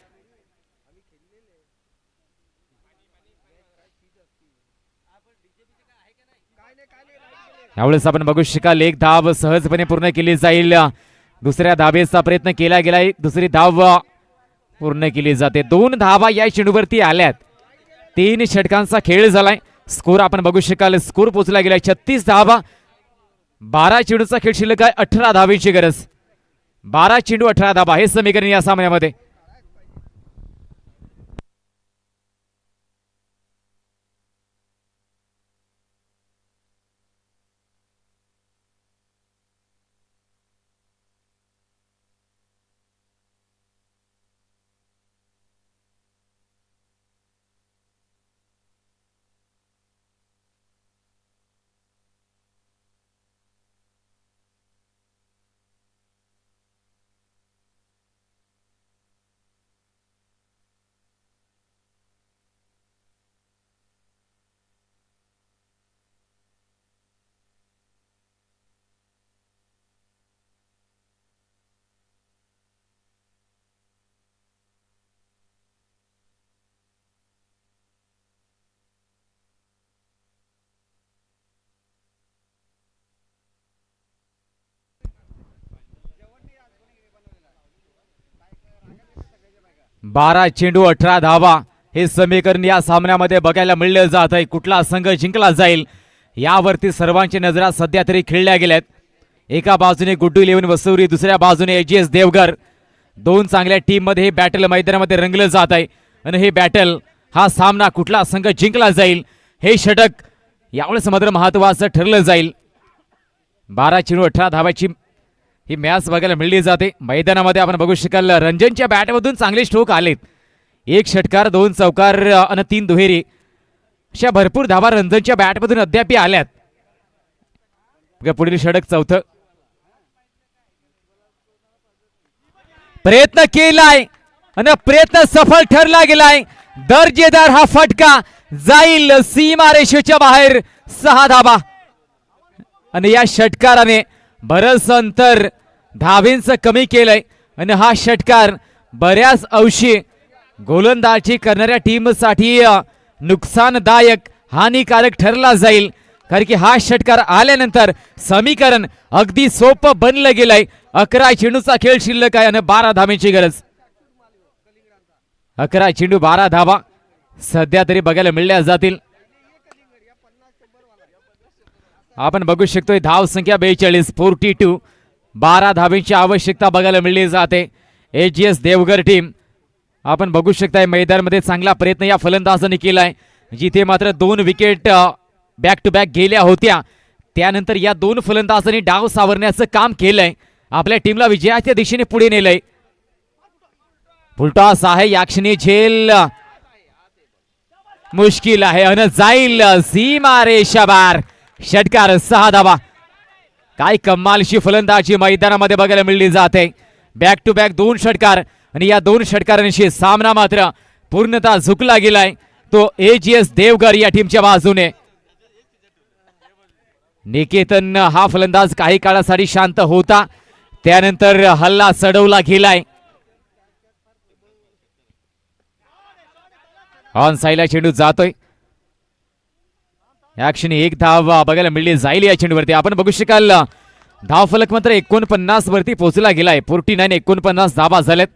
Speaker 2: यावेळेस आपण बघू शकाल. एक धाव सहजपणे पूर्ण केली जाईल. दुसऱ्या धावेचा प्रयत्न केला गेलाय. दुसरी धाव पूर्ण केली जाते. 2 धावा या चेंडूवरती आल्यात. 3 षटकांचा खेळ झालाय. स्कोर आपण बघू शकाल. स्कोर पोचला गेलाय 36 धावा. 12 चेंडूचा खेळ शिल्लक आहे. 18 धावेची गरज. 12 चेंडू 18 धावा हे समीकरण या सामन्यामध्ये. बारा चेंडू 18 धावा हे समीकरण या सामन्यामध्ये बघायला मिळलं जात आहे. कुठला संघ जिंकला जाईल यावरती सर्वांची नजरा सध्या तरी खिळल्या गेल्यात. एका बाजूने गुड्डू 11 वसुरी, दुसऱ्या बाजूने AGS देवघर. 2 चांगल्या टीम मध्ये हे बॅटल मैदानामध्ये रंगलं जात आहे. आणि हे बॅटल, हा सामना कुठला संघ जिंकला जाईल हे षटक यावेळेस मात्र महत्वाचं ठरलं जाईल. 12 चेंडू 18 धावाची ही मॅच बघायला मिळली जाते. मैदानामध्ये आपण बघू शकाल रंजनच्या बॅटमधून चांगले स्ट्रोक आलेत. 1 षटकार, 2 चौकार आणि 3 दुहेरी अशा भरपूर धावा रंजनच्या बॅटमधून अद्याप आल्यात. पुढील षटक चौथं. प्रयत्न केलाय आणि प्रयत्न सफल ठरला गेलाय. दर्जेदार हा फटका जाईल सीमा रेषेच्या बाहेर. 6 धावा आणि या षटकाराने बरंच अंतर धावेंचं कमी केलंय. आणि हा षटकार बऱ्याच अंशी गोलंदाजी करणाऱ्या टीमसाठी नुकसानदायक हानिकारक ठरला जाईल, कारण की हा षटकार आल्यानंतर समीकरण अगदी सोपं बनलं गेलंय. 11 चेंडूचा खेळ शिल्लक आहे आणि 12 धावेची गरज. 11 चेंडू 12 धावा सध्या तरी बघायला मिळल्या जातील. आपण बघू शकतोय धाव संख्या 42, 42. 12 धावेची आवश्यकता बघायला मिळली जाते. एजीएस देवघर टीम आपण बघू शकताय मैदानामध्ये चांगला प्रयत्न या फलंदाजांनी केलाय, जिथे मात्र 2 विकेट बॅक टू बॅक गेल्या होत्या. त्यानंतर या 2 फलंदाजांनी डाव सावरण्याचं काम केलंय, आपल्या टीमला विजयाच्या दिशेने पुढे नेलंय. फुलटॉस आहे या क्षणी, झेल मुश्किल आहे अन जाईल सीमा रेषाबार. षटकार 6 धावा. काय कमालशी फलंदाजी मैदानामध्ये बघायला मिळली जाते. बॅक टू बॅक 2 षटकार आणि या 2 षटकारांशी सामना मात्र पूर्णतः झुकला गेलाय तो एजीएस देवघर या टीमच्या बाजूने. निकेतन हा फलंदाज काही काळासाठी शांत होता, त्यानंतर हल्ला चढवला गेलाय. ऑन साईडला चेंडू जातोय. या क्षणी 1 धाव बघायला मिळली जाईल या चेंडूवरती. आपण बघू शकाल धाव फलक मात्र 49 वरती पोहोचला गेलाय. 49 धावा झाल्यात.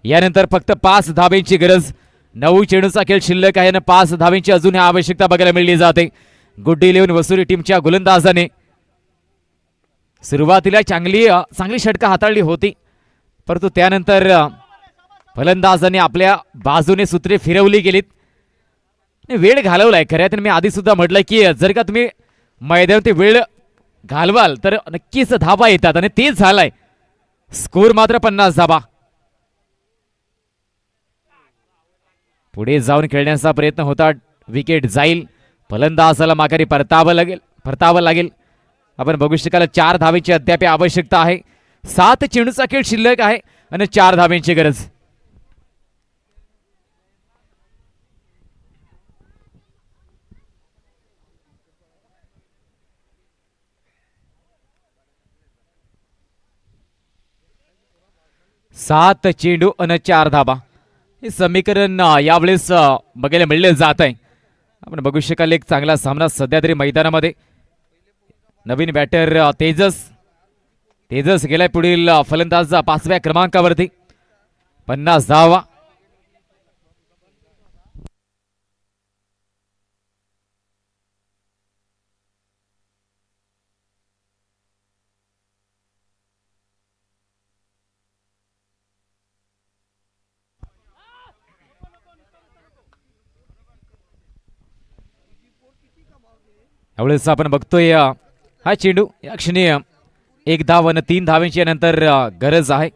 Speaker 2: यानंतर फक्त 5 धावेची गरज. 9 चेंडूचा खेळ शिल्लक आहे आणि 5 धावेची अजून आवश्यकता बघायला मिळली जाते. गुड डे 11 वसुरी टीमच्या गोलंदाजाने सुरुवातीला चांगली षटका हाताळली होती, परंतु त्यानंतर फलंदाजांनी आपल्या बाजूने सूत्रे फिरवली गेलीत. वेळ घालवलाय खऱ्यात. मी आधी सुद्धा म्हटलंय की जर का तुम्ही मैदानात वेळ घालवाल तर नक्कीच धावा येतात आणि तेच झालाय. स्कोर मात्र 50 धावा. पुढे जाऊन खेळण्याचा प्रयत्न होता, विकेट जाईल. फलंदाजाला माघारी परतावं लागेल. आपण बघू शकाल 4 धावेची अद्याप आवश्यकता आहे. 7 चेंडूचा खेळ शिल्लक आहे आणि 4 धावेची गरज. सात चेंडू आणि 4 धाबा. हे समीकरण यावेळेस बघायला मिळले जात आहे. आपण बघू शकाल एक चांगला सामना सध्या तरी मैदानामध्ये. नवीन बॅटर तेजस गेलाय पुढील फलंदाज 5व्या क्रमांकावरती. 50 धावा. यावेळेस आपण बघतोय हा चेंडू या क्षणी 1 धाव आणि 3 धावांची नंतर गरज आहे.